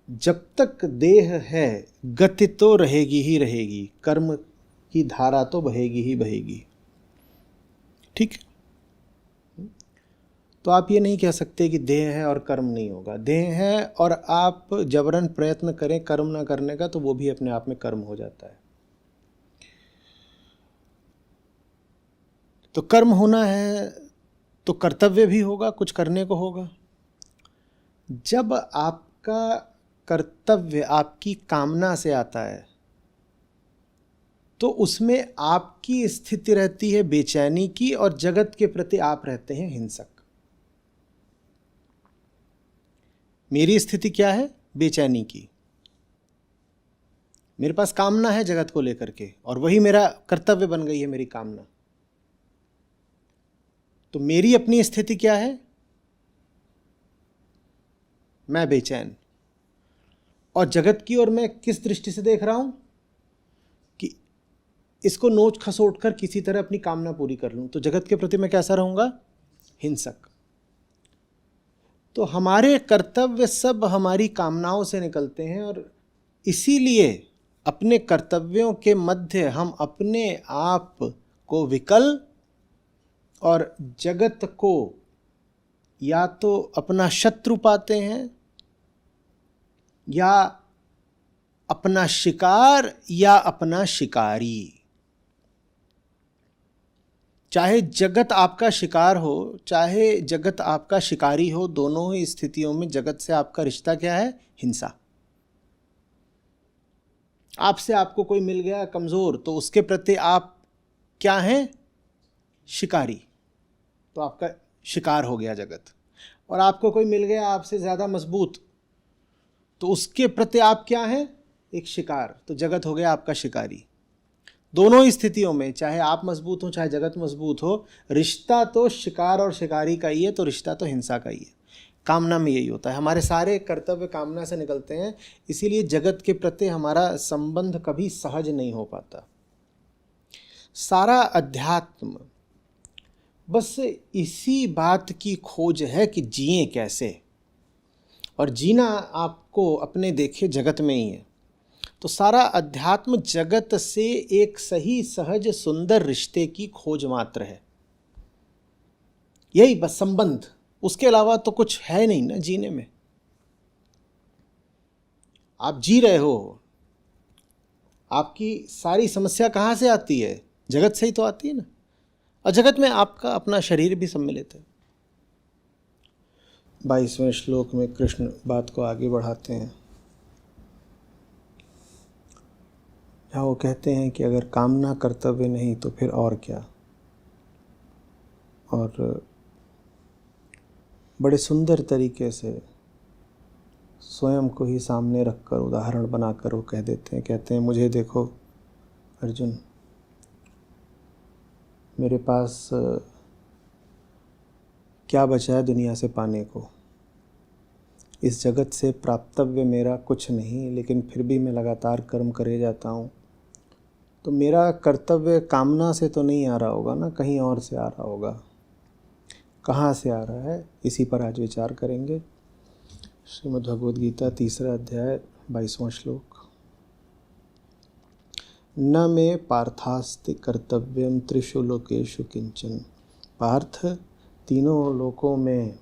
जब तक देह है गति तो रहेगी ही रहेगी, कर्म की धारा तो बहेगी ही बहेगी। ठीक है? तो आप ये नहीं कह सकते कि देह है और कर्म नहीं होगा। देह है और आप जबरन प्रयत्न करें कर्म ना करने का, तो वो भी अपने आप में कर्म हो जाता है। तो कर्म होना है तो कर्तव्य भी होगा, कुछ करने को होगा। जब आपका कर्तव्य आपकी कामना से आता है तो उसमें आपकी स्थिति रहती है बेचैनी की, और जगत के प्रति आप रहते हैं हिंसक। मेरी स्थिति क्या है? बेचैनी की। मेरे पास कामना है जगत को लेकर के, और वही मेरा कर्तव्य बन गई है, मेरी कामना। तो मेरी अपनी स्थिति क्या है? मैं बेचैन। और जगत की ओर मैं किस दृष्टि से देख रहा हूं कि इसको नोच खसोट कर किसी तरह अपनी कामना पूरी कर लूं। तो जगत के प्रति मैं कैसा रहूंगा? हिंसक। तो हमारे कर्तव्य सब हमारी कामनाओं से निकलते हैं, और इसीलिए अपने कर्तव्यों के मध्य हम अपने आप को विकल और जगत को या तो अपना शत्रु पाते हैं, या अपना शिकार, या अपना शिकारी। चाहे जगत आपका शिकार हो, चाहे जगत आपका शिकारी हो, दोनों ही स्थितियों में जगत से आपका रिश्ता क्या है? हिंसा। आपसे आपको कोई मिल गया कमजोर, तो उसके प्रति आप क्या हैं? शिकारी। तो आपका शिकार हो गया जगत। और आपको कोई मिल गया आपसे ज्यादा मजबूत, तो उसके प्रति आप क्या हैं? एक शिकार। तो जगत हो गया आपका शिकारी। दोनों ही स्थितियों में, चाहे आप मजबूत हो चाहे जगत मजबूत हो, रिश्ता तो शिकार और शिकारी का ही है, तो रिश्ता तो हिंसा का ही है। कामना में यही होता है। हमारे सारे कर्तव्य कामना से निकलते हैं, इसीलिए जगत के प्रति हमारा संबंध कभी सहज नहीं हो पाता। सारा अध्यात्म बस इसी बात की खोज है कि जिए कैसे, और जीना आपको अपने देखे जगत में ही है। तो सारा अध्यात्म जगत से एक सही सहज सुंदर रिश्ते की खोज मात्र है। यही बस संबंध, उसके अलावा तो कुछ है नहीं ना जीने में। आप जी रहे हो, आपकी सारी समस्या कहाँ से आती है? जगत से ही तो आती है ना। और जगत में आपका अपना शरीर भी सम्मिलित है। 22वें श्लोक में कृष्ण बात को आगे बढ़ाते हैं, जहाँ वो कहते हैं कि अगर कामना कर्तव्य नहीं तो फिर और क्या। और बड़े सुंदर तरीके से स्वयं को ही सामने रखकर उदाहरण बनाकर वो कह देते हैं, कहते हैं मुझे देखो अर्जुन, मेरे पास क्या बचा है दुनिया से पाने को? इस जगत से प्राप्तव्य मेरा कुछ नहीं, लेकिन फिर भी मैं लगातार कर्म करे जाता हूँ। तो मेरा कर्तव्य कामना से तो नहीं आ रहा होगा ना, कहीं और से आ रहा होगा। कहाँ से आ रहा है, इसी पर आज विचार करेंगे। श्रीमद् भगवद गीता 3रा अध्याय 22वां श्लोक। न मे पार्थास्ति कर्तव्यम त्रिषु लोकेषु किंचन। पार्थ, तीनों लोकों में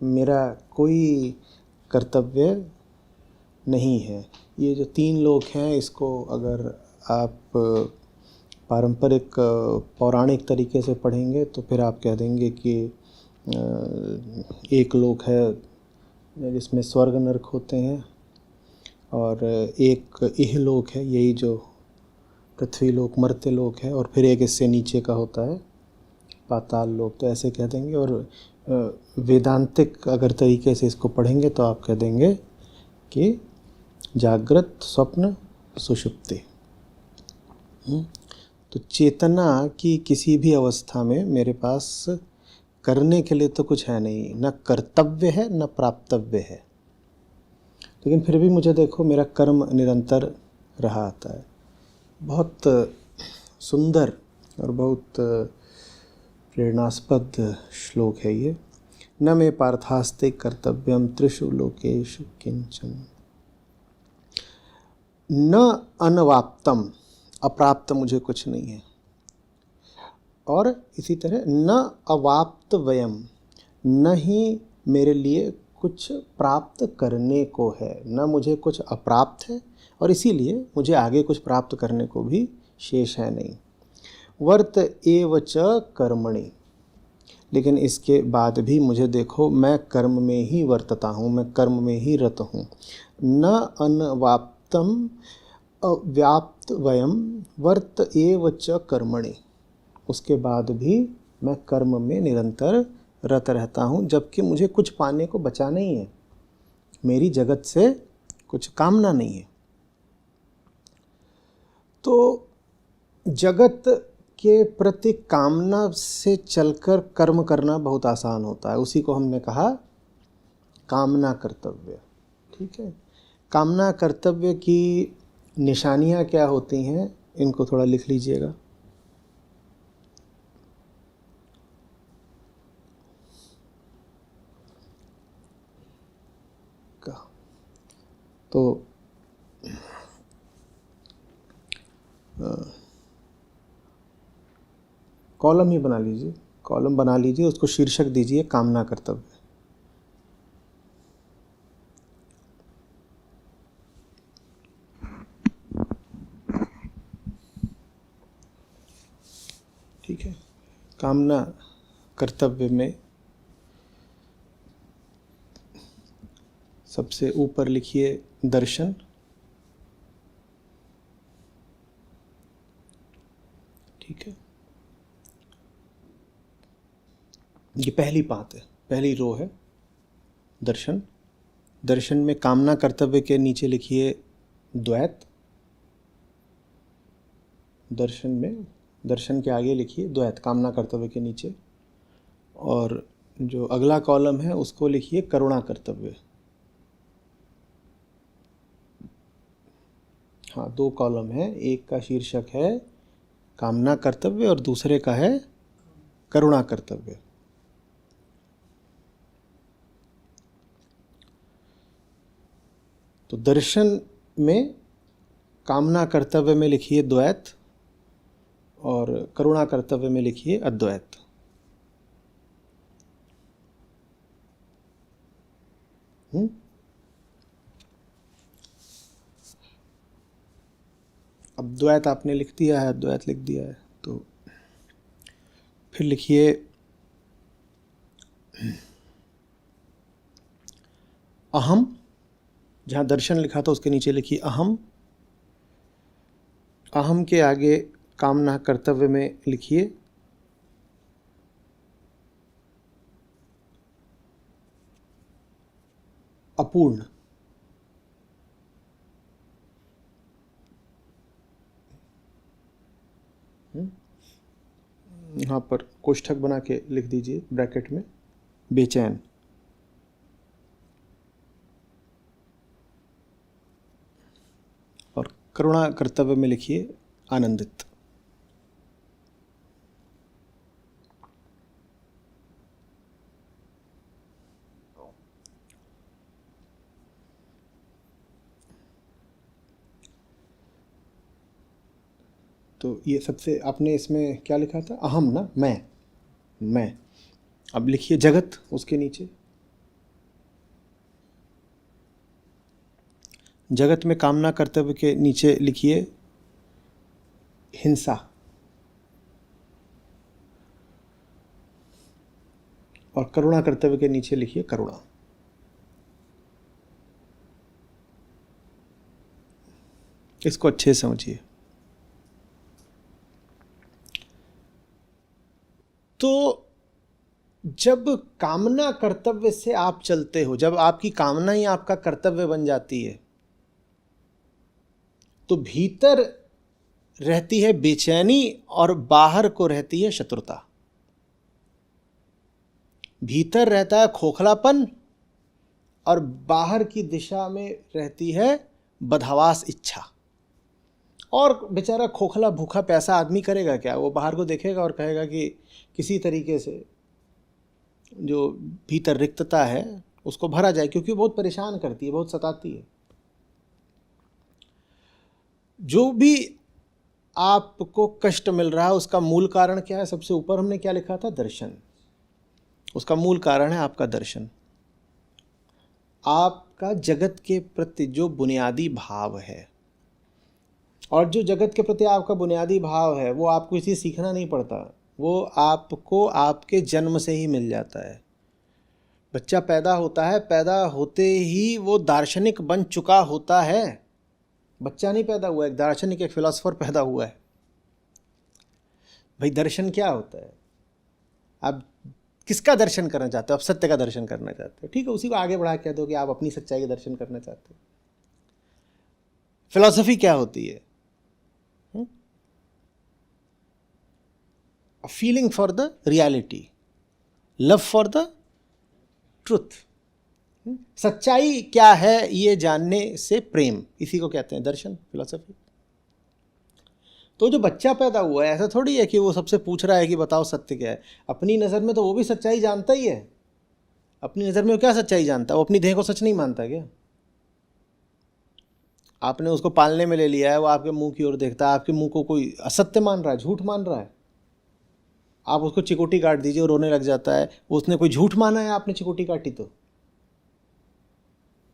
मेरा कोई कर्तव्य नहीं है। ये जो 3 लोक हैं, इसको अगर आप पारंपरिक पौराणिक तरीके से पढ़ेंगे तो फिर आप कह देंगे कि एक लोक है जिसमें स्वर्ग नरक होते हैं, और एक इहलोक है, यही जो पृथ्वी लोक मर्त्य लोक है, और फिर एक इससे नीचे का होता है पाताल लोक। तो ऐसे कह देंगे। और वेदांतिक अगर तरीके से इसको पढ़ेंगे तो आप कह देंगे कि जागृत स्वप्न सुषुप्ति। तो चेतना की किसी भी अवस्था में मेरे पास करने के लिए तो कुछ है नहीं, न कर्तव्य है न प्राप्तव्य है। लेकिन फिर भी मुझे देखो, मेरा कर्म निरंतर रहा आता है। बहुत सुंदर और बहुत प्रेरणास्पद श्लोक है ये। न मे पार्थास्ते कर्तव्यम त्रिषु लोकेषु किंचन। न अनवाप्तम, अप्राप्त मुझे कुछ नहीं है। और इसी तरह न अवाप्त वयम, न ही मेरे लिए कुछ प्राप्त करने को है, न मुझे कुछ अप्राप्त है और इसीलिए मुझे आगे कुछ प्राप्त करने को भी शेष है नहीं। वर्त एव च कर्मणि, लेकिन इसके बाद भी मुझे देखो मैं कर्म में ही वर्तता हूँ, मैं कर्म में ही रत हूँ। न अनवाप्तम अव्याप्त वयम वर्त एव च कर्मणि, उसके बाद भी मैं कर्म में निरंतर रत रहता हूँ, जबकि मुझे कुछ पाने को बचा नहीं है, मेरी जगत से कुछ कामना नहीं है। तो जगत के प्रति कामना से चलकर कर्म करना बहुत आसान होता है, उसी को हमने कहा कामना कर्तव्य। ठीक है, कामना कर्तव्य की निशानियाँ क्या होती हैं, इनको थोड़ा लिख लीजिएगा। तो कॉलम ही बना लीजिए, कॉलम बना लीजिए, उसको शीर्षक दीजिए कामना कर्तव्य। ठीक है, कामना कर्तव्य में सबसे ऊपर लिखिए दर्शन। ठीक है, ये पहली पात है, पहली रो है दर्शन। दर्शन में कामना कर्तव्य के नीचे लिखिए द्वैत। दर्शन में, दर्शन के आगे लिखिए द्वैत, कामना कर्तव्य के नीचे। और जो अगला कॉलम है उसको लिखिए करुणा कर्तव्य। हाँ, दो कॉलम है, एक का शीर्षक है कामना कर्तव्य और दूसरे का है करुणा कर्तव्य। तो दर्शन में कामना कर्तव्य में लिखिए द्वैत और करुणा कर्तव्य में लिखिए अद्वैत। अब द्वैत आपने लिख दिया है, अद्वैत लिख दिया है, तो फिर लिखिए अहम। जहाँ दर्शन लिखा था उसके नीचे लिखिए अहम। अहम के आगे कामना कर्तव्य में लिखिए अपूर्ण। यहाँ पर कोष्ठक बना के लिख दीजिए ब्रैकेट में बेचैन। और करुणा कर्तव्य में लिखिए आनंदित। तो ये सबसे आपने इसमें क्या लिखा था, अहम ना, मैं। अब लिखिए जगत उसके नीचे। जगत में कामना कर्तव्य के नीचे लिखिए हिंसा। और करुणा कर्तव्य के नीचे लिखिए करुणा। इसको अच्छे से समझिए। तो जब कामना कर्तव्य से आप चलते हो, जब आपकी कामना ही आपका कर्तव्य बन जाती है, तो भीतर रहती है बेचैनी और बाहर को रहती है शत्रुता। भीतर रहता है खोखलापन और बाहर की दिशा में रहती है बदहवास इच्छा। और बेचारा खोखला भूखा पैसा आदमी करेगा क्या, वो बाहर को देखेगा और कहेगा कि किसी तरीके से जो भीतर रिक्तता है उसको भरा जाए, क्योंकि बहुत परेशान करती है, बहुत सताती है। जो भी आपको कष्ट मिल रहा है उसका मूल कारण क्या है? सबसे ऊपर हमने क्या लिखा था? दर्शन। उसका मूल कारण है आपका दर्शन, आपका जगत के प्रति जो बुनियादी भाव है। और जो जगत के प्रति आपका बुनियादी भाव है वो आपको इसी सीखना नहीं पड़ता, वो आपको आपके जन्म से ही मिल जाता है। बच्चा पैदा होता है, पैदा होते ही वो दार्शनिक बन चुका होता है। बच्चा नहीं पैदा हुआ, एक दार्शनिक, एक फिलोसोफर पैदा हुआ है। भाई दर्शन क्या होता है? आप किसका दर्शन करना चाहते हो? आप सत्य का दर्शन करना चाहते हो, ठीक है, उसी को आगे बढ़ा कह दो कि आप अपनी सच्चाई का दर्शन करना चाहते हो। फिलॉसफी क्या होती है? Feeling for the reality, love for the truth. सच्चाई क्या है ये जानने से प्रेम, इसी को कहते हैं दर्शन, फिलॉसफी। तो जो बच्चा पैदा हुआ है, ऐसा थोड़ी है कि वो सबसे पूछ रहा है कि बताओ सत्य क्या है। अपनी नज़र में तो वो भी सच्चाई जानता ही है। अपनी नज़र में वो क्या सच्चाई जानता है? वो अपनी देह को सच नहीं मानता क्या? आपने उसको पालने में ले लिया है, वो आपके मुंह की ओर देखता है, आपके मुंह को कोई असत्य मान रहा है, झूठ मान रहा है। आप उसको चिकोटी काट दीजिए और रोने लग जाता है, उसने कोई झूठ माना है? आपने चिकोटी काटी तो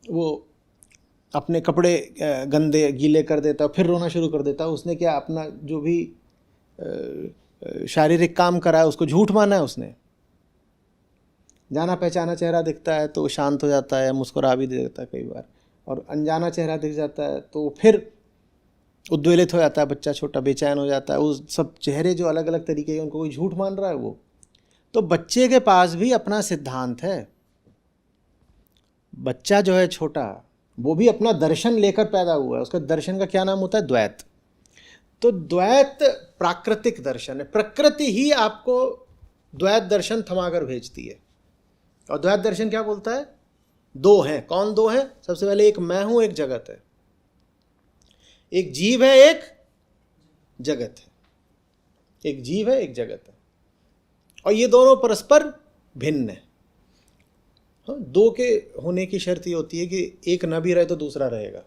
वो अपने कपड़े गंदे गीले कर देता है, फिर रोना शुरू कर देता है। उसने क्या अपना जो भी शारीरिक काम करा है उसको झूठ माना है उसने? जाना पहचाना चेहरा दिखता है तो शांत हो जाता है, मुस्कुरा भी देता है कई बार, और अनजाना चेहरा दिख जाता है तो फिर उद्वेलित हो जाता है बच्चा, छोटा बेचैन हो जाता है। उस सब चेहरे जो अलग अलग तरीके के, उनको कोई झूठ मान रहा है वो? तो बच्चे के पास भी अपना सिद्धांत है। बच्चा जो है छोटा, वो भी अपना दर्शन लेकर पैदा हुआ है। उसका दर्शन का क्या नाम होता है? द्वैत। तो द्वैत प्राकृतिक दर्शन है, प्रकृति ही आपको द्वैत दर्शन थमाकर भेजती है। और द्वैत दर्शन क्या बोलता है? दो हैं। कौन दो हैं? सबसे पहले एक मैं हूं, एक जगत है। एक जीव है, एक जगत है। एक जीव है, एक जगत है, और ये दोनों परस्पर भिन्न है। हाँ, दो के होने की शर्त ये होती है कि एक ना भी रहे तो दूसरा रहेगा।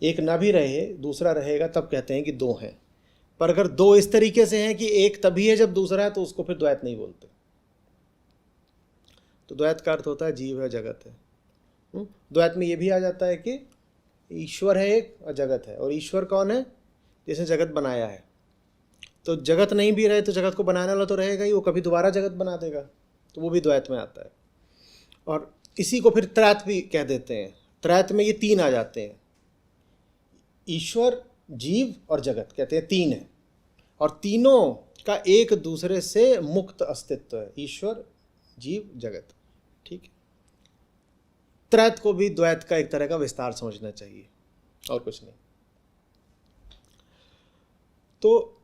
एक ना भी रहे दूसरा रहेगा, तब कहते हैं कि दो हैं। पर अगर दो इस तरीके से हैं कि एक तभी है जब दूसरा है, तो उसको फिर द्वैत नहीं बोलते। तो द्वैत का अर्थ होता है जीव है, जगत है। द्वैत में ये भी आ जाता है कि ईश्वर है एक और जगत है। और ईश्वर कौन है? जिसने जगत बनाया है। तो जगत नहीं भी रहे तो जगत को बनाने वाला तो रहेगा ही, वो कभी दोबारा जगत बना देगा, तो वो भी द्वैत में आता है। और इसी को फिर त्रैत भी कह देते हैं। त्रैत में ये तीन आ जाते हैं, ईश्वर, जीव और जगत, कहते हैं तीन है। और तीनों का एक दूसरे से मुक्त अस्तित्व है, ईश्वर, जीव, जगत। ठीक है, त्रैत को भी द्वैत का एक तरह का विस्तार समझना चाहिए, और कुछ नहीं। तो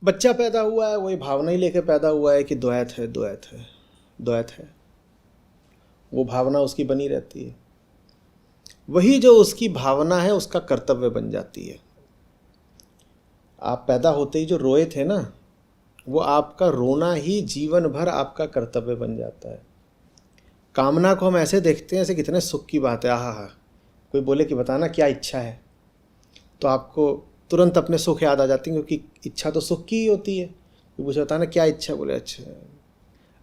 बच्चा पैदा हुआ है, वही भावना ही लेकर पैदा हुआ है कि द्वैत है, द्वैत है, द्वैत है। वो भावना उसकी बनी रहती है। वही जो उसकी भावना है उसका कर्तव्य बन जाती है। आप पैदा होते ही जो रोए थे ना, वो आपका रोना ही जीवन भर आपका कर्तव्य बन जाता है। कामना को हम ऐसे देखते हैं ऐसे कितने सुख की बात है, आहा हा। कोई बोले कि बताना क्या इच्छा है, तो आपको तुरंत अपने सुख याद आ जाती है, क्योंकि इच्छा तो सुख की ही होती है। कोई पूछे बताना क्या इच्छा, बोले अच्छा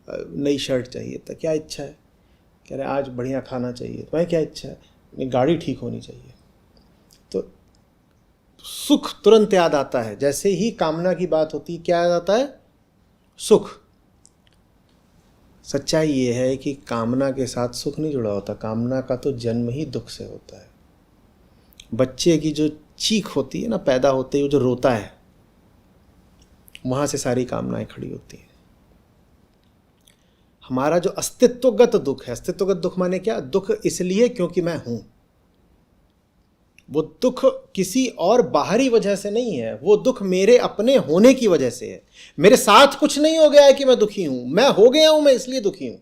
नई शर्ट चाहिए, तो क्या इच्छा है? कह रहे आज बढ़िया खाना चाहिए। तुम्हें क्या इच्छा है? गाड़ी ठीक होनी चाहिए। तो सुख तुरंत याद आता है। जैसे ही कामना की बात होती है, क्या याद आता है? सुख। सच्चाई ये है कि कामना के साथ सुख नहीं जुड़ा होता। कामना का तो जन्म ही दुख से होता है। बच्चे की जो चीख होती है ना पैदा होते ही, वो जो रोता है, वहाँ से सारी कामनाएं खड़ी होती हैं। हमारा जो अस्तित्वगत दुख है, अस्तित्वगत दुख माने क्या? दुख इसलिए क्योंकि मैं हूं। वो दुख किसी और बाहरी वजह से नहीं है, वो दुख मेरे अपने होने की वजह से है। मेरे साथ कुछ नहीं हो गया है कि मैं दुखी हूं, मैं हो गया हूं, मैं इसलिए दुखी हूं।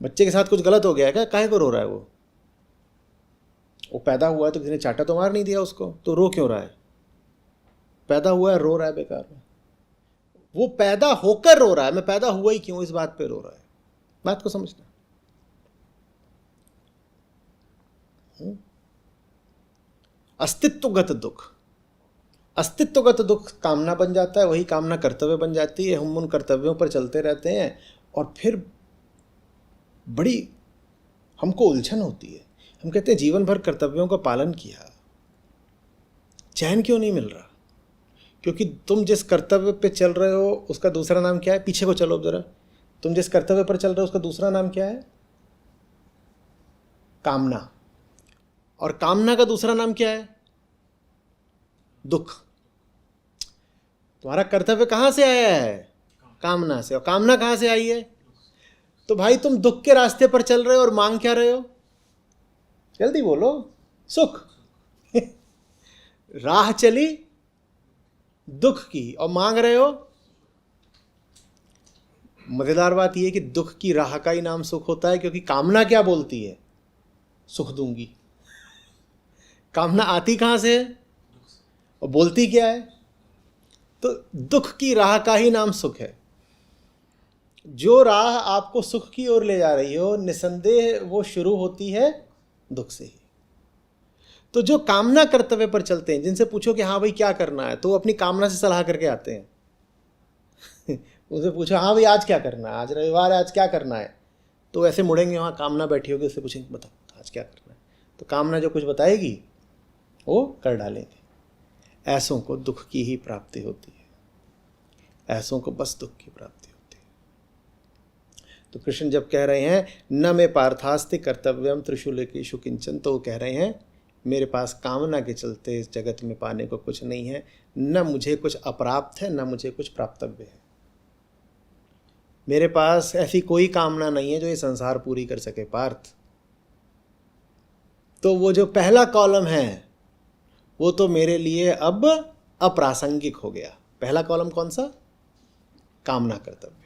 बच्चे के साथ कुछ गलत हो गया है क्या? काहे को रो रहा है वो? वो पैदा हुआ है तो किसी ने चाटा तो मार नहीं दिया उसको, तो रो क्यों रहा है? पैदा हुआ है, रो रहा है बेकार में। वो पैदा होकर रो रहा है, मैं पैदा हुआ ही क्यों, इस बात पे रो रहा है। बात को समझना। अस्तित्वगत दुख, अस्तित्वगत दुख कामना बन जाता है, वही कामना कर्तव्य बन जाती है। हम उन कर्तव्यों पर चलते रहते हैं और फिर बड़ी हमको उलझन होती है। हम कहते हैं जीवन भर कर्तव्यों का पालन किया, चैन क्यों नहीं मिल रहा? क्योंकि तुम जिस कर्तव्य पे चल रहे हो उसका दूसरा नाम क्या है? पीछे को चलो जरा। तुम जिस कर्तव्य पर चल रहे हो उसका दूसरा नाम क्या है? कामना। और कामना का दूसरा नाम क्या है? दुख। तुम्हारा कर्तव्य कहां से आया है? कामना से। और कामना कहां से आई है? तो भाई तुम दुख के रास्ते पर चल रहे हो और मांग क्या रहे हो? जल्दी बोलो। सुख। राह चली दुख की और मांग रहे हो। मजेदार बात यह है कि दुख की राह का ही नाम सुख होता है, क्योंकि कामना क्या बोलती है? सुख दूंगी। कामना आती कहां से है और बोलती क्या है? तो दुख की राह का ही नाम सुख है। जो राह आपको सुख की ओर ले जा रही हो, निसंदेह वो शुरू होती है दुख से ही। तो जो कामना कर्तव्य पर चलते हैं, जिनसे पूछो कि हाँ भाई क्या करना है, तो वो अपनी कामना से सलाह करके आते हैं। उनसे पूछो हाँ भाई आज क्या करना है, आज रविवार है, आज क्या करना है, तो ऐसे मुड़ेंगे, वहाँ कामना बैठी होगी, उससे पूछेंगे बताओ आज क्या करना है, तो कामना जो कुछ बताएगी वो कर डालेंगे। ऐसों को दुख की ही प्राप्ति होती है, ऐसों को बस दुख की प्राप्ति होती है। तो कृष्ण जब कह रहे हैं न मे पार्थास्ति कर्तव्यम त्रिशूलकेषु किंचन, तो वो कह रहे हैं मेरे पास कामना के चलते इस जगत में पाने को कुछ नहीं है, न मुझे कुछ अप्राप्त है, न मुझे कुछ प्राप्तव्य है। मेरे पास ऐसी कोई कामना नहीं है जो ये संसार पूरी कर सके पार्थ। तो वो जो पहला कॉलम है वो तो मेरे लिए अब अप्रासंगिक हो गया। पहला कॉलम कौन सा? कामना कर्तव्य।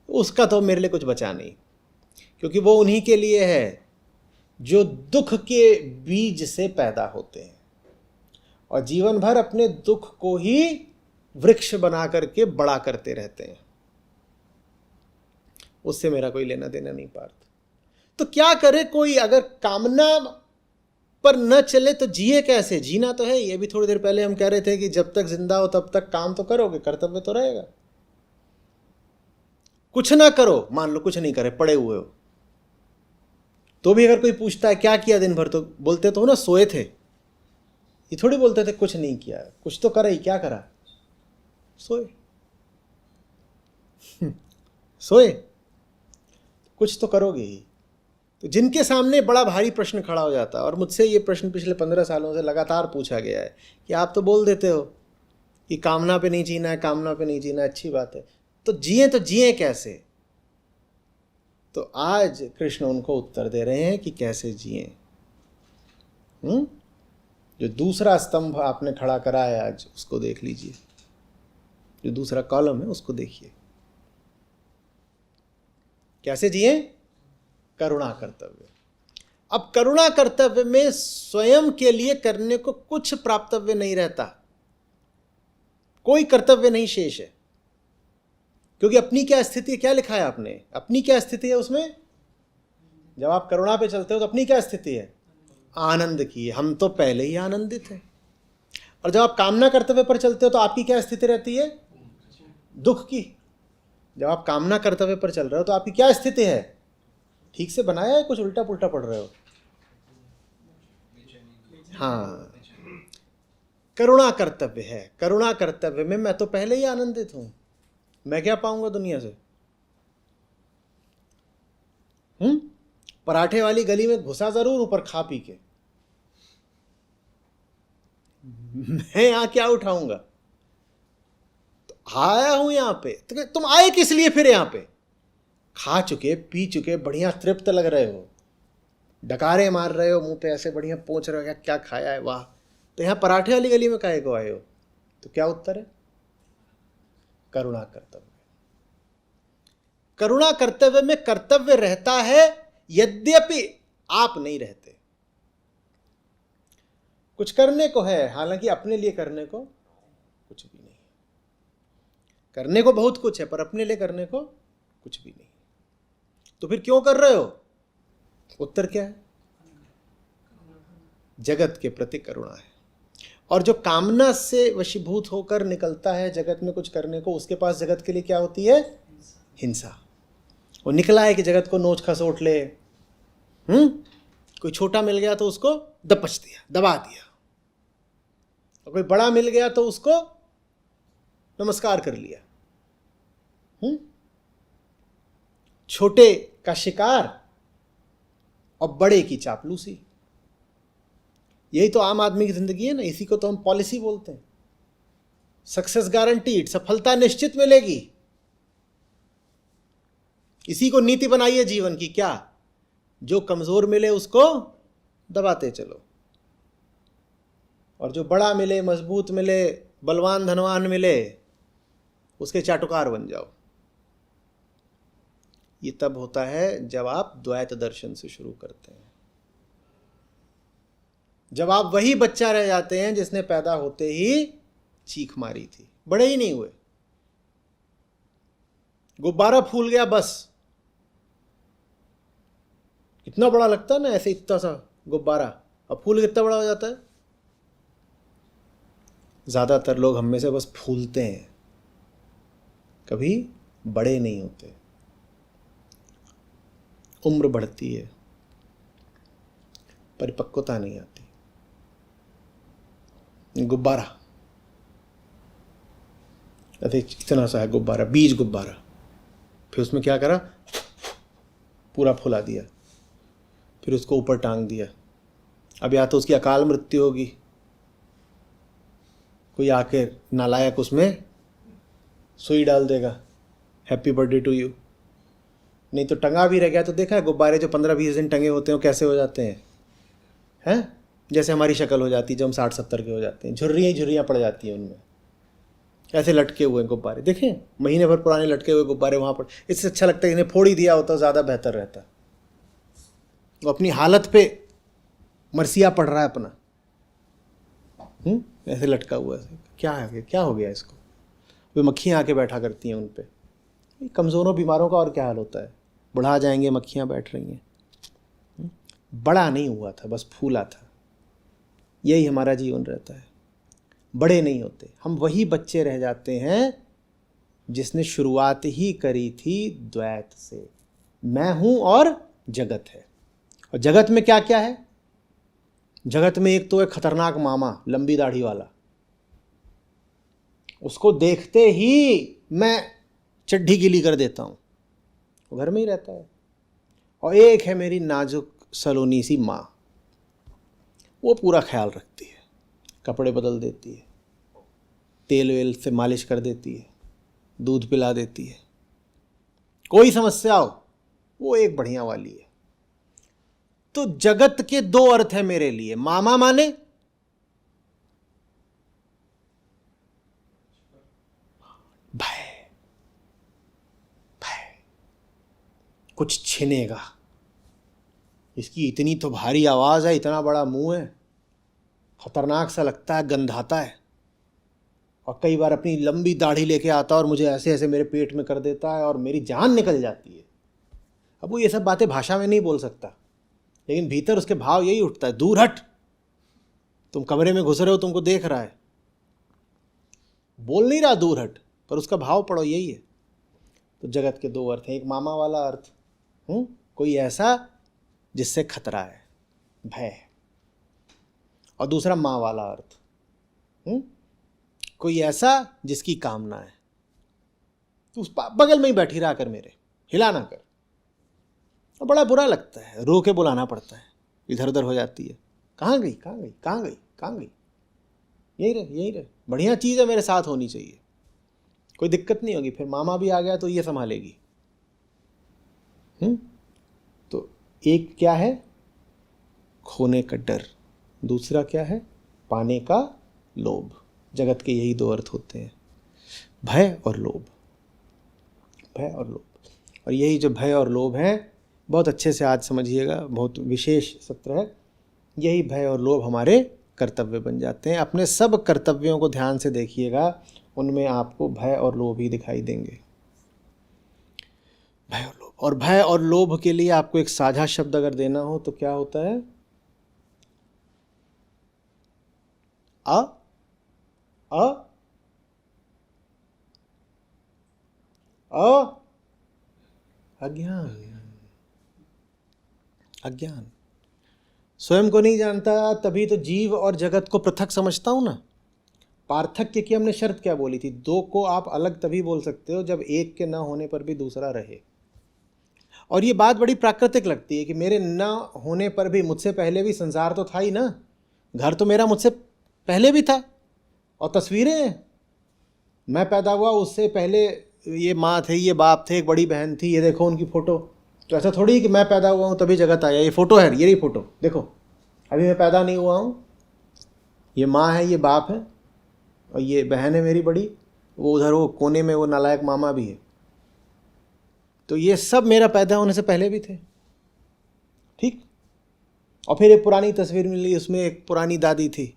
उसका तो मेरे लिए कुछ बचा नहीं, क्योंकि वो उन्हीं के लिए है जो दुख के बीज से पैदा होते हैं और जीवन भर अपने दुख को ही वृक्ष बना करके बड़ा करते रहते हैं। उससे मेरा कोई लेना देना नहीं पार्थ। तो क्या करे कोई? अगर कामना पर न चले तो जिए कैसे? जीना तो है। ये भी थोड़ी देर पहले हम कह रहे थे कि जब तक जिंदा हो तब तक काम तो करोगे, कर्तव्य तो रहेगा। कुछ ना करो, मान लो कुछ नहीं करे, पड़े हुए हो, तो भी अगर कोई पूछता है क्या किया दिन भर, तो बोलते तो हो ना सोए थे। ये थोड़ी बोलते थे कुछ नहीं किया, कुछ तो करा ही। क्या करा? सोए। सोए, कुछ तो करोगे ही। तो जिनके सामने बड़ा भारी प्रश्न खड़ा हो जाता है, और मुझसे ये प्रश्न पिछले 15 सालों से लगातार पूछा गया है कि आप तो बोल देते हो कि कामना पे नहीं जीना है, कामना पे नहीं जीना, अच्छी बात है, तो जिए कैसे? तो आज कृष्ण उनको उत्तर दे रहे हैं कि कैसे जिए। जो दूसरा स्तंभ आपने खड़ा करा है आज, उसको देख लीजिए। जो दूसरा कॉलम है उसको देखिए। कैसे जिए? करुणा कर्तव्य। अब करुणा कर्तव्य में स्वयं के लिए करने को कुछ प्राप्तव्य नहीं रहता, कोई कर्तव्य नहीं शेष है। क्योंकि अपनी क्या स्थिति है? क्या लिखा है आपने? अपनी क्या स्थिति है उसमें? जब आप करुणा पे चलते हो तो अपनी क्या स्थिति है? आनंद की। हम तो पहले ही आनंदित हैं। और जब आप कामना कर्तव्य पर चलते हो तो आपकी क्या स्थिति रहती है? दुख की। जब आप कामना कर्तव्य पर चल रहे हो तो आपकी क्या स्थिति है? ठीक से बनाया है? कुछ उल्टा पुल्टा पढ़ रहे हो? हाँ, करुणा कर्तव्य है। करुणा कर्तव्य में मैं तो पहले ही आनंदित हूं, मैं क्या पाऊंगा दुनिया से? पराठे वाली गली में घुसा जरूर ऊपर खा पी के, मैं यहां क्या उठाऊंगा? तो आया हूं यहां पे, तो तुम आए किस लिए फिर? यहां पे खा चुके, पी चुके, बढ़िया तृप्त लग रहे हो, डकारे मार रहे हो, मुंह पे ऐसे बढ़िया पोंछ रहे हो, क्या खाया है, वाह। तो यहां पराठे वाली गली में काहे को आए हो? तो क्या उत्तर है? करुणा कर्तव्य। करुणा कर्तव्य में कर्तव्य रहता है, यद्यपि आप नहीं रहते। कुछ करने को है, हालांकि अपने लिए करने को कुछ भी नहीं। करने को बहुत कुछ है पर अपने लिए करने को कुछ भी नहीं। तो फिर क्यों कर रहे हो? उत्तर क्या है? जगत के प्रति करुणा है। और जो कामना से वशीभूत होकर निकलता है जगत में कुछ करने को, उसके पास जगत के लिए क्या होती है? हिंसा। वो निकला है कि जगत को नोच खसोट ले, कोई छोटा मिल गया तो उसको दपच दिया, दबा दिया, और कोई बड़ा मिल गया तो उसको नमस्कार कर लिया। छोटे का शिकार और बड़े की चापलूसी, यही तो आम आदमी की जिंदगी है ना। इसी को तो हम पॉलिसी बोलते हैं। सक्सेस गारंटीड, सफलता निश्चित मिलेगी, इसी को नीति बनाइए जीवन की। क्या? जो कमजोर मिले उसको दबाते चलो, और जो बड़ा मिले, मजबूत मिले, बलवान धनवान मिले, उसके चाटुकार बन जाओ। ये तब होता है जब आप द्वैत दर्शन से शुरू करते हैं, जब आप वही बच्चा रह जाते हैं जिसने पैदा होते ही चीख मारी थी, बड़े ही नहीं हुए, गुब्बारा फूल गया बस। कितना बड़ा लगता है ना ऐसे, इतना सा गुब्बारा, अब फूल कितना बड़ा हो जाता है। ज्यादातर लोग हम में से बस फूलते हैं, कभी बड़े नहीं होते। उम्र बढ़ती है, परिपक्वता नहीं आती। गुब्बारा ऐसे इतना सा है गुब्बारा, बीज गुब्बारा, फिर उसमें क्या करा, पूरा फुला दिया, फिर उसको ऊपर टांग दिया। अब या तो उसकी अकाल मृत्यु होगी, कोई आके नालायक उसमें सुई डाल देगा, हैप्पी बर्थडे टू यू, नहीं तो टंगा भी रह गया तो देखा है गुब्बारे जो 15-20 दिन टंगे होते हैं वो कैसे हो जाते हैं, जैसे हमारी शक्ल हो जाती है जब हम 60-70 के हो जाते हैं, झुर्रियाँ पड़ जाती हैं उनमें, ऐसे लटके हुए गुब्बारे देखें, महीने भर पुराने लटके हुए गुब्बारे वहाँ पर। इससे अच्छा लगता है इन्हें फोड़ ही दिया होता, ज़्यादा बेहतर रहता। वो अपनी हालत पे मरसिया पड़ रहा है अपना, ऐसे लटका हुआ है। क्या है, क्या हो गया इसको? वे मक्खियाँ आके बैठा करती हैं उन पे। कमज़ोरों बीमारों का और क्या हाल होता है, बुढ़ा जाएंगे, मक्खियाँ बैठ रही हैं। बड़ा नहीं हुआ था, बस फूला था। यही हमारा जीवन रहता है, बड़े नहीं होते। हम वही बच्चे रह जाते हैं जिसने शुरुआत ही करी थी द्वैत से, मैं हूं और जगत है। और जगत में क्या क्या है? जगत में एक तो है खतरनाक मामा, लंबी दाढ़ी वाला, उसको देखते ही मैं चड्ढी गीली कर देता हूं, वो घर में ही रहता है। और एक है मेरी नाजुक सलोनी सी माँ, वो पूरा ख्याल रखती है, कपड़े बदल देती है, तेल वेल से मालिश कर देती है, दूध पिला देती है, कोई समस्या हो वो एक बढ़िया वाली है। तो जगत के दो अर्थ है मेरे लिए। मामा माने भय, कुछ छिनेगा, इसकी इतनी तो भारी आवाज है, इतना बड़ा मुंह है, खतरनाक सा लगता है, गंधाता है, और कई बार अपनी लंबी दाढ़ी लेके आता है और मुझे ऐसे ऐसे मेरे पेट में कर देता है और मेरी जान निकल जाती है। अब वो ये सब बातें भाषा में नहीं बोल सकता, लेकिन भीतर उसके भाव यही उठता है, दूर हट, तुम कमरे में घुस रहे हो, तुमको देख रहा है, बोल नहीं रहा दूर हट, पर उसका भाव पढ़ो, यही है। तो जगत के दो अर्थ हैं, एक मामा वाला अर्थ, कोई ऐसा जिससे खतरा है, भय, और दूसरा माँ वाला अर्थ, कोई ऐसा जिसकी कामना है। तो उस बगल में ही बैठी रहा कर, मेरे हिला ना कर। और बड़ा बुरा लगता है, रो के बुलाना पड़ता है, इधर उधर हो जाती है, कहाँ गई कहाँ गई कहाँ गई कहाँ गई, यही रहे, बढ़िया चीज़ है, मेरे साथ होनी चाहिए, कोई दिक्कत नहीं होगी। फिर मामा भी आ गया तो ये संभालेगी। तो एक क्या है, खोने का डर, दूसरा क्या है, पाने का लोभ। जगत के यही दो अर्थ होते हैं, भय और लोभ, भय और लोभ। और यही जो भय और लोभ है, बहुत अच्छे से आज समझिएगा, बहुत विशेष सत्र है। यही भय और लोभ हमारे कर्तव्य बन जाते हैं। अपने सब कर्तव्यों को ध्यान से देखिएगा, उनमें आपको भय और लोभ ही दिखाई देंगे। भय और लोभ, और भय और लोभ के लिए आपको एक साझा शब्द अगर देना हो तो क्या होता है? अ अ अ अज्ञान। अज्ञान। स्वयं को नहीं जानता, तभी तो जीव और जगत को पृथक समझता हूं ना। पार्थक्य की हमने शर्त क्या बोली थी? दो को आप अलग तभी बोल सकते हो जब एक के न होने पर भी दूसरा रहे। और ये बात बड़ी प्राकृतिक लगती है कि मेरे न होने पर भी, मुझसे पहले भी संसार तो था ही ना, घर तो मेरा मुझसे पहले भी था, और तस्वीरें हैं, मैं पैदा हुआ उससे पहले ये माँ थे, ये बाप थे, एक बड़ी बहन थी, ये देखो उनकी फ़ोटो। तो ऐसा थोड़ी कि मैं पैदा हुआ हूँ तभी जगत आया, ये फ़ोटो है, ये फ़ोटो देखो, अभी मैं पैदा नहीं हुआ हूँ, ये माँ है, ये बाप है, और ये बहन है मेरी बड़ी, वो उधर वो कोने में वो नालायक मामा भी है। तो ये सब मेरा पैदा होने से पहले भी थे, ठीक। और फिर एक पुरानी तस्वीर मिली, उसमें एक पुरानी दादी थी,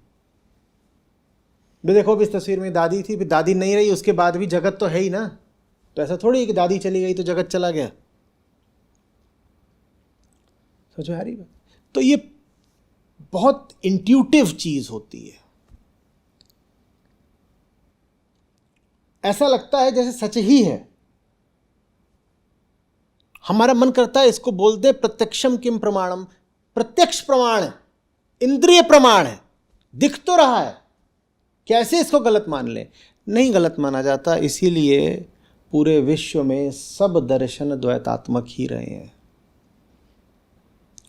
भी देखो अब इस तस्वीर में दादी थी, फिर दादी नहीं रही, उसके बाद भी जगत तो है ही ना। तो ऐसा थोड़ी है कि दादी चली गई तो जगत चला गया। सोचो यार ये बात। तो ये बहुत इंट्यूटिव चीज होती है, ऐसा लगता है जैसे सच ही है। हमारा मन करता है इसको बोल दे प्रत्यक्षम किम प्रमाणम, प्रत्यक्ष प्रमाण है, इंद्रिय प्रमाण है, दिख तो रहा है, कैसे इसको गलत मान ले? नहीं गलत माना जाता, इसीलिए पूरे विश्व में सब दर्शन द्वैतात्मक ही रहे हैं।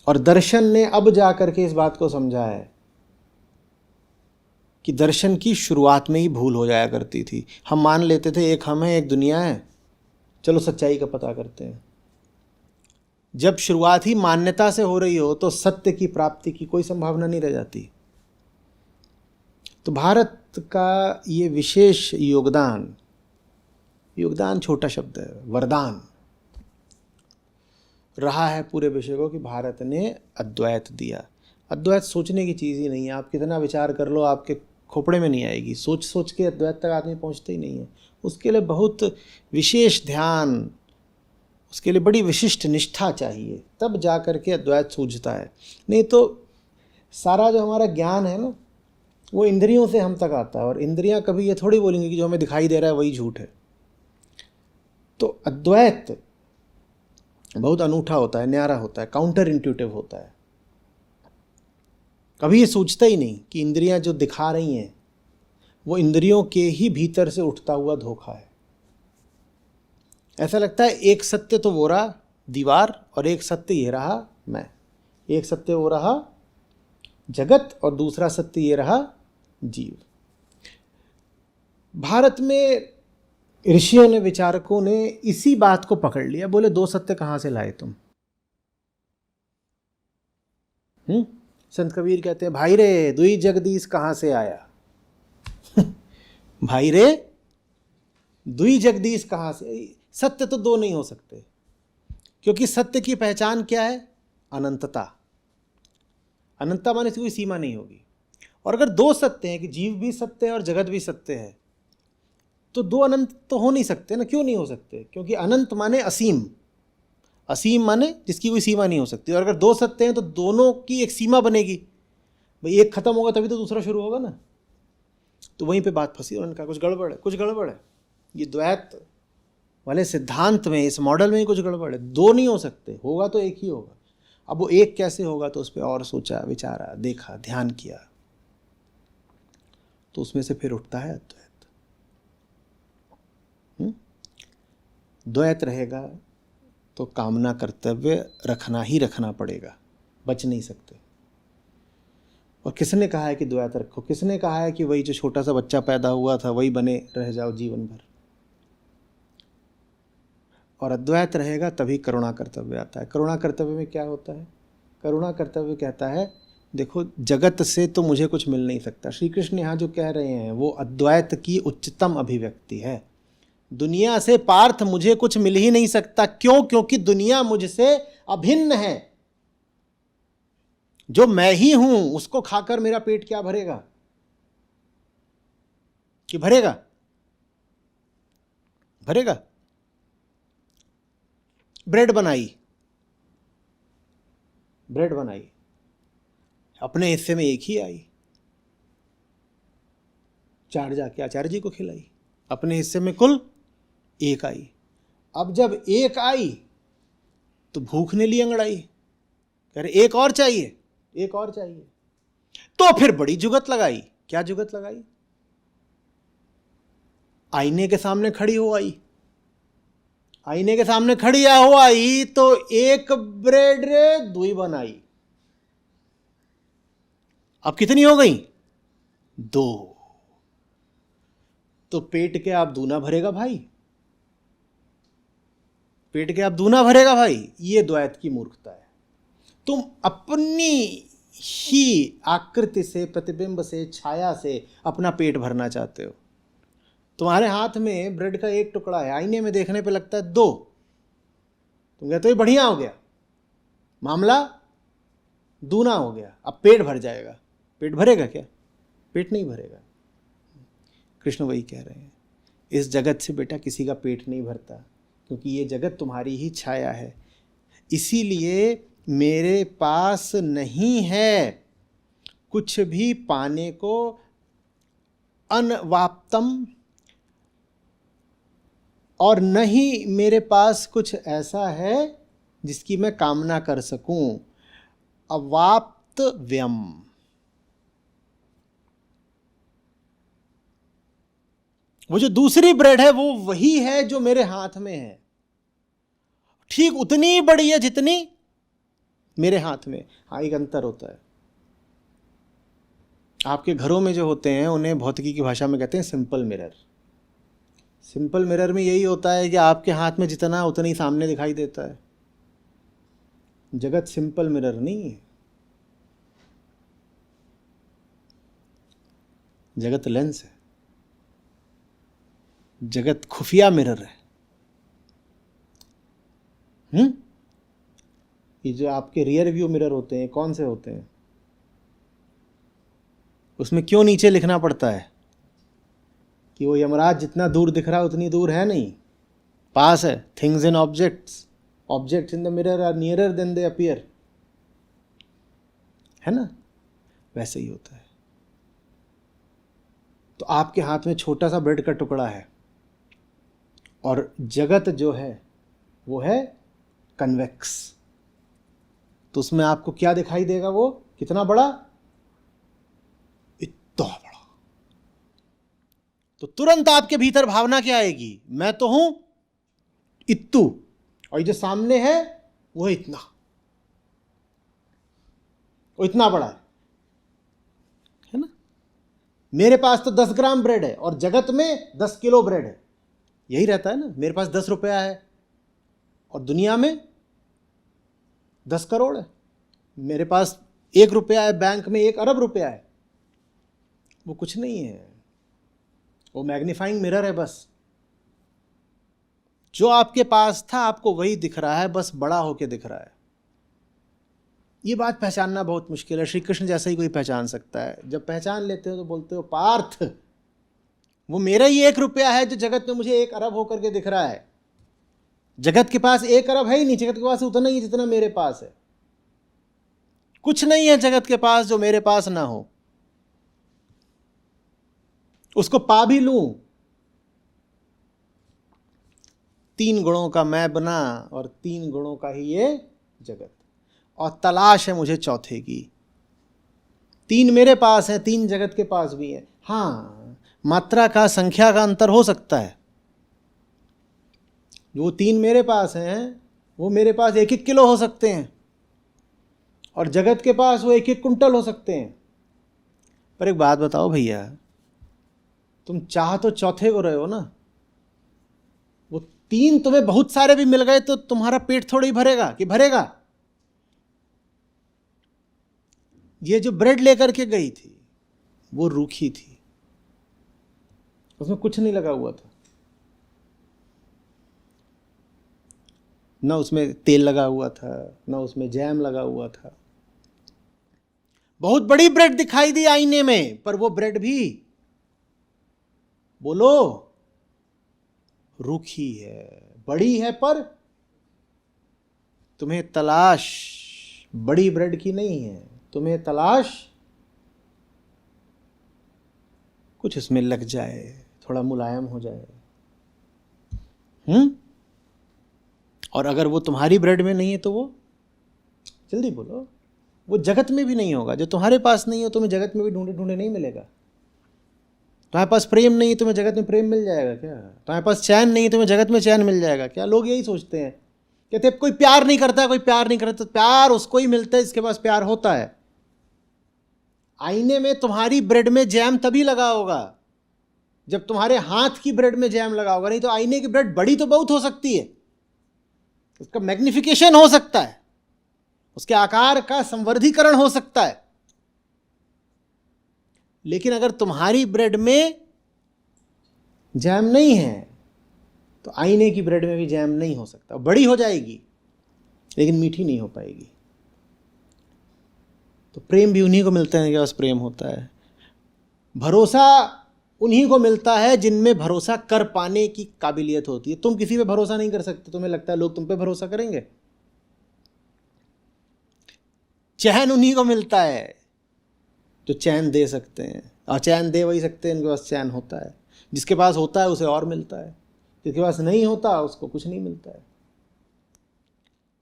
और दर्शन ने अब जाकर के इस बात को समझा है कि दर्शन की शुरुआत में ही भूल हो जाया करती थी। हम मान लेते थे एक हम है, एक दुनिया है, चलो सच्चाई का पता करते हैं। जब शुरुआत ही मान्यता से हो रही हो तो सत्य की प्राप्ति की कोई संभावना नहीं रह जाती। तो भारत का ये विशेष योगदान, योगदान छोटा शब्द है, वरदान रहा है पूरे विषय को कि भारत ने अद्वैत दिया। अद्वैत सोचने की चीज़ ही नहीं है, आप कितना विचार कर लो आपके खोपड़े में नहीं आएगी। सोच सोच के अद्वैत तक आदमी पहुंचता ही नहीं है। उसके लिए बहुत विशेष ध्यान, उसके लिए बड़ी विशिष्ट निष्ठा चाहिए, तब जा कर के अद्वैत सूझता है। नहीं तो सारा जो हमारा ज्ञान है ना, वो इंद्रियों से हम तक आता है, और इंद्रियां कभी ये थोड़ी बोलेंगी कि जो हमें दिखाई दे रहा है वही झूठ है। तो अद्वैत बहुत अनूठा होता है, न्यारा होता है, काउंटर इंट्यूटिव होता है। कभी ये सोचता ही नहीं कि इंद्रियां जो दिखा रही हैं वो इंद्रियों के ही भीतर से उठता हुआ धोखा है। ऐसा लगता है एक सत्य तो वो रहा दीवार, और एक सत्य ये रहा मैं, एक सत्य वो रहा जगत, और दूसरा सत्य ये रहा जीव। भारत में ऋषियों ने, विचारकों ने इसी बात को पकड़ लिया। बोले दो सत्य कहां से लाए तुम? संत कबीर कहते हैं भाई रे दुई जगदीश कहां से आया। भाई रे दुई जगदीश कहां से? सत्य तो दो नहीं हो सकते, क्योंकि सत्य की पहचान क्या है? अनंतता। अनंतता माने कोई सीमा नहीं होगी। और अगर दो सत्य हैं कि जीव भी सत्य है और जगत भी सत्य है, तो दो अनंत तो हो नहीं सकते ना। क्यों नहीं हो सकते? क्योंकि अनंत माने असीम, असीम माने जिसकी कोई सीमा नहीं हो सकती। और अगर दो सत्य हैं तो दोनों की एक सीमा बनेगी। भाई एक खत्म होगा तभी तो दूसरा शुरू होगा ना। तो वहीं पे बात फंसी। उन्होंने कहा कुछ गड़बड़ है, कुछ गड़बड़ है, ये द्वैत वाले सिद्धांत में, इस मॉडल में ही कुछ गड़बड़ है। दो नहीं हो सकते, होगा तो एक ही होगा। अब वो एक कैसे होगा? तो उस पर और सोचा, विचारा, देखा, ध्यान किया, तो उसमें से फिर उठता है अद्वैत। द्वैत रहेगा तो कामना कर्तव्य रखना ही रखना पड़ेगा, बच नहीं सकते। और किसने कहा है कि द्वैत रखो? किसने कहा है कि वही जो छोटा सा बच्चा पैदा हुआ था वही बने रह जाओ जीवन भर? और अद्वैत रहेगा तभी करुणा कर्तव्य आता है। करुणा कर्तव्य में क्या होता है? करुणा कर्तव्य कहता है देखो जगत से तो मुझे कुछ मिल नहीं सकता। श्री कृष्ण यहाँ जो कह रहे हैं वो अद्वैत की उच्चतम अभिव्यक्ति है। दुनिया से पार्थ मुझे कुछ मिल ही नहीं सकता। क्यों? क्योंकि दुनिया मुझसे अभिन्न है। जो मैं ही हूं उसको खाकर मेरा पेट क्या भरेगा? कि भरेगा? भरेगा? ब्रेड बनाई, अपने हिस्से में एक ही आई, 4 जाके आचार्य जी को खिलाई, अपने हिस्से में कुल 1 आई। अब जब 1 आई तो भूख ने ली अंगड़ाई, कह रहे 1 और चाहिए, 1 और चाहिए। तो फिर बड़ी जुगत लगाई। क्या जुगत लगाई? आईने के सामने खड़ी हो आई, आईने के सामने खड़ी हो आई तो 1 ब्रेड रे 2 बनाई। अब कितनी हो गई? 2। तो पेट के आप दूना भरेगा भाई, पेट के आप दूना भरेगा भाई। ये द्वैत की मूर्खता है। तुम अपनी ही आकृति से, प्रतिबिंब से, छाया से अपना पेट भरना चाहते हो। तुम्हारे हाथ में ब्रेड का 1 टुकड़ा है, आईने में देखने पे लगता है 2। तुम कहते हो ये बढ़िया हो गया, मामला दूना हो गया, अब पेट भर जाएगा। पेट भरेगा क्या? पेट नहीं भरेगा। कृष्ण वही कह रहे हैं, इस जगत से बेटा किसी का पेट नहीं भरता, क्योंकि ये जगत तुम्हारी ही छाया है। इसीलिए मेरे पास नहीं है कुछ भी पाने को अनवाप्तम, और नहीं मेरे पास कुछ ऐसा है जिसकी मैं कामना कर सकूं। अवाप्त व्यम। वो जो दूसरी ब्रेड है वो वही है जो मेरे हाथ में है, ठीक उतनी बड़ी है जितनी मेरे हाथ में। हाँ, एक अंतर होता है। आपके घरों में जो होते हैं उन्हें भौतिकी की भाषा में कहते हैं सिंपल मिरर। सिंपल मिरर में यही होता है कि आपके हाथ में जितना उतना ही सामने दिखाई देता है। जगत सिंपल मिरर नहीं है, जगत लेंस है, जगत खुफिया मिरर है। ये जो आपके रियर व्यू मिरर होते हैं, कौन से होते हैं? उसमें क्यों नीचे लिखना पड़ता है कि वो यमराज जितना दूर दिख रहा है उतनी दूर है नहीं, पास है। Things in objects, objects in the mirror are nearer than they appear, है ना? वैसे ही होता है। तो आपके हाथ में छोटा सा ब्रेड का टुकड़ा है और जगत जो है वो है कन्वेक्स। तो उसमें आपको क्या दिखाई देगा? वो कितना बड़ा? इतना बड़ा। तो तुरंत आपके भीतर भावना क्या आएगी? मैं तो हूं इत्तू, और ये जो सामने है वो है इतना, वो इतना बड़ा है ना? मेरे पास तो 10 ग्राम ब्रेड है और जगत में 10 किलो ब्रेड है। यही रहता है ना। मेरे पास 10 रुपया है और दुनिया में 10 करोड़ है। मेरे पास 1 रुपया है, बैंक में 1 अरब रुपया है। वो कुछ नहीं है, वो मैग्नीफाइंग मिरर है बस। जो आपके पास था आपको वही दिख रहा है, बस बड़ा होके दिख रहा है। ये बात पहचानना बहुत मुश्किल है। श्री कृष्ण जैसा ही कोई पहचान सकता है। जब पहचान लेते हो तो बोलते हो पार्थ, वो मेरा ही 1 रुपया है जो जगत में मुझे 1 अरब होकर के दिख रहा है। जगत के पास 1 अरब है ही नहीं, जगत के पास उतना ही जितना मेरे पास है। कुछ नहीं है जगत के पास जो मेरे पास ना हो। उसको पा भी लूं, 3 गुणों का मैं बना और 3 गुणों का ही ये जगत, और तलाश है मुझे चौथे की। 3 मेरे पास है, 3 जगत के पास भी है। हाँ, मात्रा का, संख्या का अंतर हो सकता है। जो 3 मेरे पास हैं वो मेरे पास 1-1 किलो हो सकते हैं और जगत के पास वो 1-1 कुंटल हो सकते हैं। पर एक बात बताओ भैया, तुम चाह तो चौथे को रहे हो ना। वो 3 तुम्हें बहुत सारे भी मिल गए तो तुम्हारा पेट थोड़ा ही भरेगा कि भरेगा? ये जो ब्रेड लेकर के गई थी वो रूखी थी, उसमें कुछ नहीं लगा हुआ था, ना उसमें तेल लगा हुआ था, ना उसमें जैम लगा हुआ था। बहुत बड़ी ब्रेड दिखाई दी आईने में, पर वो ब्रेड भी, बोलो, रूखी है, बड़ी है, पर तुम्हें तलाश बड़ी ब्रेड की नहीं है, तुम्हें तलाश कुछ इसमें लग जाए, थोड़ा मुलायम हो जाए। और अगर वो तुम्हारी ब्रेड में नहीं है तो वो, जल्दी बोलो, वो जगत में भी नहीं होगा। जो तुम्हारे पास नहीं हो तुम्हें जगत में भी ढूंढे ढूंढे नहीं मिलेगा। तुम्हारे पास प्रेम नहीं है तुम्हें जगत में प्रेम मिल जाएगा क्या? तुम्हारे पास चैन नहीं है तुम्हें जगत में चैन मिल जाएगा क्या? लोग यही सोचते हैं, कहते कोई प्यार नहीं करता, कोई प्यार नहीं करता। प्यार उसको ही मिलता है जिसके पास प्यार होता है। आईने में तुम्हारी ब्रेड में जैम तभी लगा होगा जब तुम्हारे हाथ की ब्रेड में जैम लगा होगा, नहीं तो आईने की ब्रेड बड़ी तो बहुत हो सकती है, उसका मैग्निफिकेशन हो सकता है, उसके आकार का संवर्धीकरण हो सकता है, लेकिन अगर तुम्हारी ब्रेड में जैम नहीं है तो आईने की ब्रेड में भी जैम नहीं हो सकता। बड़ी हो जाएगी लेकिन मीठी नहीं हो पाएगी। तो प्रेम भी उन्हीं को मिलता है कि बस प्रेम होता है। भरोसा उन्हीं को मिलता है जिनमें भरोसा कर पाने की काबिलियत होती है। तुम किसी पे भरोसा नहीं कर सकते, तुम्हें लगता है लोग तुम पे भरोसा करेंगे। चैन उन्हीं को मिलता है जो चैन दे सकते हैं, और चैन दे वही सकते हैं इनके पास चैन होता है। जिसके पास होता है उसे और मिलता है, जिसके पास नहीं होता उसको कुछ नहीं मिलता है।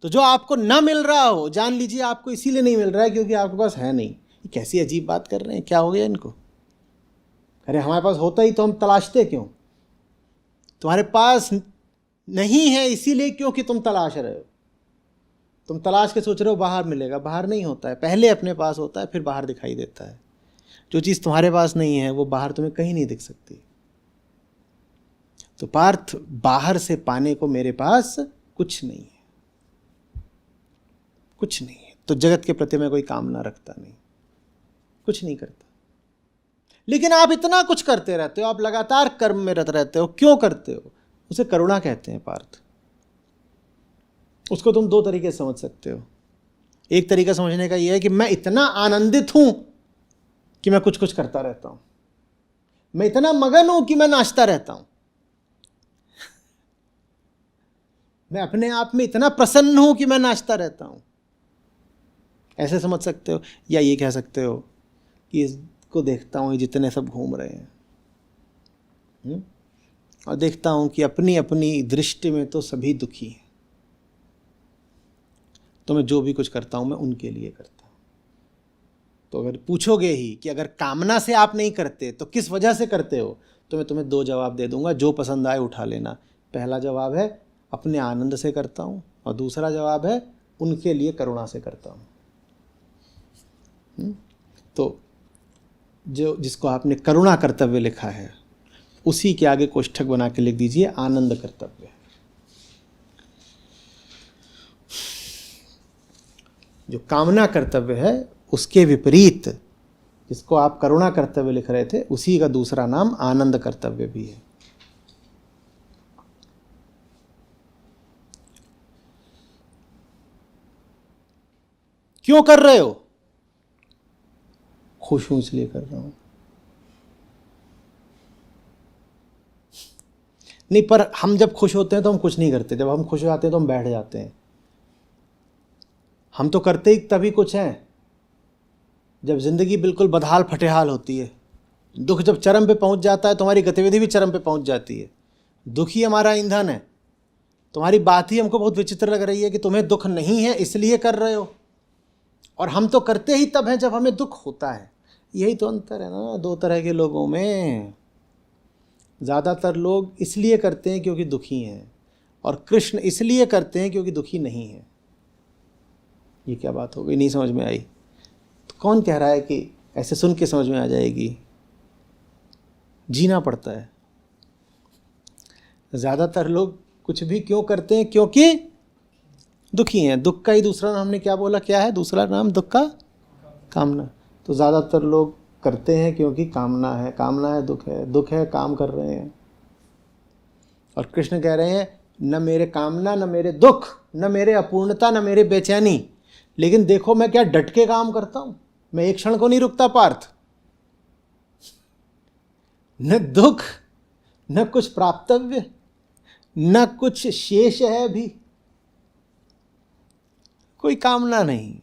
तो जो आपको ना मिल रहा हो, जान लीजिए आपको इसीलिए नहीं मिल रहा है क्योंकि आपके पास है नहीं। ये कैसी अजीब बात कर रहे हैं, क्या हो गया इनको? अरे हमारे पास होता ही तो हम तलाशते क्यों? तुम्हारे पास नहीं है इसीलिए क्योंकि तुम तलाश रहे हो। तुम तलाश के सोच रहे हो बाहर मिलेगा, बाहर नहीं होता है। पहले अपने पास होता है फिर बाहर दिखाई देता है। जो चीज़ तुम्हारे पास नहीं है वो बाहर तुम्हें कहीं नहीं दिख सकती। तो पार्थ, बाहर से पाने को मेरे पास कुछ नहीं है, कुछ नहीं है। तो जगत के प्रति मैं कोई कामना रखता नहीं, कुछ नहीं करता। लेकिन आप इतना कुछ करते रहते हो, आप लगातार कर्म में रत रहते हो। क्यों करते हो? उसे करुणा कहते हैं पार्थ। उसको तुम दो तरीके से समझ सकते हो। एक तरीका समझने का यह है कि मैं इतना आनंदित हूं कि मैं कुछ कुछ करता रहता हूं, मैं इतना मगन हूं कि मैं नाचता रहता हूं, मैं अपने आप में इतना प्रसन्न हूं कि मैं नाचता रहता हूं। ऐसे समझ सकते हो। या ये कह सकते हो कि इसको देखता हूं ये जितने सब घूम रहे हैं और देखता हूं कि अपनी अपनी दृष्टि में तो सभी दुखी हैं, तो मैं जो भी कुछ करता हूं मैं उनके लिए करता हूं। तो अगर पूछोगे ही कि अगर कामना से आप नहीं करते तो किस वजह से करते हो, तो मैं तुम्हें दो जवाब दे दूंगा, जो पसंद आए उठा लेना। पहला जवाब है अपने आनंद से करता हूं, और दूसरा जवाब है उनके लिए करुणा से करता हूं। तो जो जिसको आपने करुणा कर्तव्य लिखा है उसी के आगे कोष्ठक बना के लिख दीजिए आनंद कर्तव्य। जो कामना कर्तव्य है उसके विपरीत जिसको आप करुणा कर्तव्य लिख रहे थे, उसी का दूसरा नाम आनंद कर्तव्य भी है। क्यों कर रहे हो? खुश हूं इसलिए कर रहा हूं। नहीं, पर हम जब खुश होते हैं तो हम कुछ नहीं करते, जब हम खुश हो जाते हैं तो हम बैठ जाते हैं। हम तो करते ही तभी कुछ हैं जब जिंदगी बिल्कुल बदहाल फटेहाल होती है। दुख जब चरम पे पहुंच जाता है, तुम्हारी गतिविधि भी चरम पे पहुंच जाती है। दुख ही हमारा ईंधन है। तुम्हारी बात ही हमको बहुत विचित्र लग रही है कि तुम्हें दुख नहीं है इसलिए कर रहे हो, और हम तो करते ही तब हैं जब हमें दुख होता है। यही तो अंतर है ना दो तरह के लोगों में। ज़्यादातर लोग इसलिए करते हैं क्योंकि दुखी हैं, और कृष्ण इसलिए करते हैं क्योंकि दुखी नहीं है। ये क्या बात हो गई, नहीं समझ में आई? तो कौन कह रहा है कि ऐसे सुन के समझ में आ जाएगी? जीना पड़ता है। ज़्यादातर लोग कुछ भी क्यों करते हैं? क्योंकि दुखी हैं। दुख का ही दूसरा नाम हमने क्या बोला, क्या है दूसरा नाम दुख का? कामना। तो ज़्यादातर लोग करते हैं क्योंकि कामना है। कामना है, दुख है, काम कर रहे हैं। और कृष्ण कह रहे हैं न मेरे कामना, न मेरे दुख, न मेरे अपूर्णता, न मेरे बेचैनी, लेकिन देखो मैं क्या डट के काम करता हूं। मैं एक क्षण को नहीं रुकता पार्थ। न दुख, न कुछ प्राप्तव्य, न कुछ शेष है भी, कोई कामना नहीं,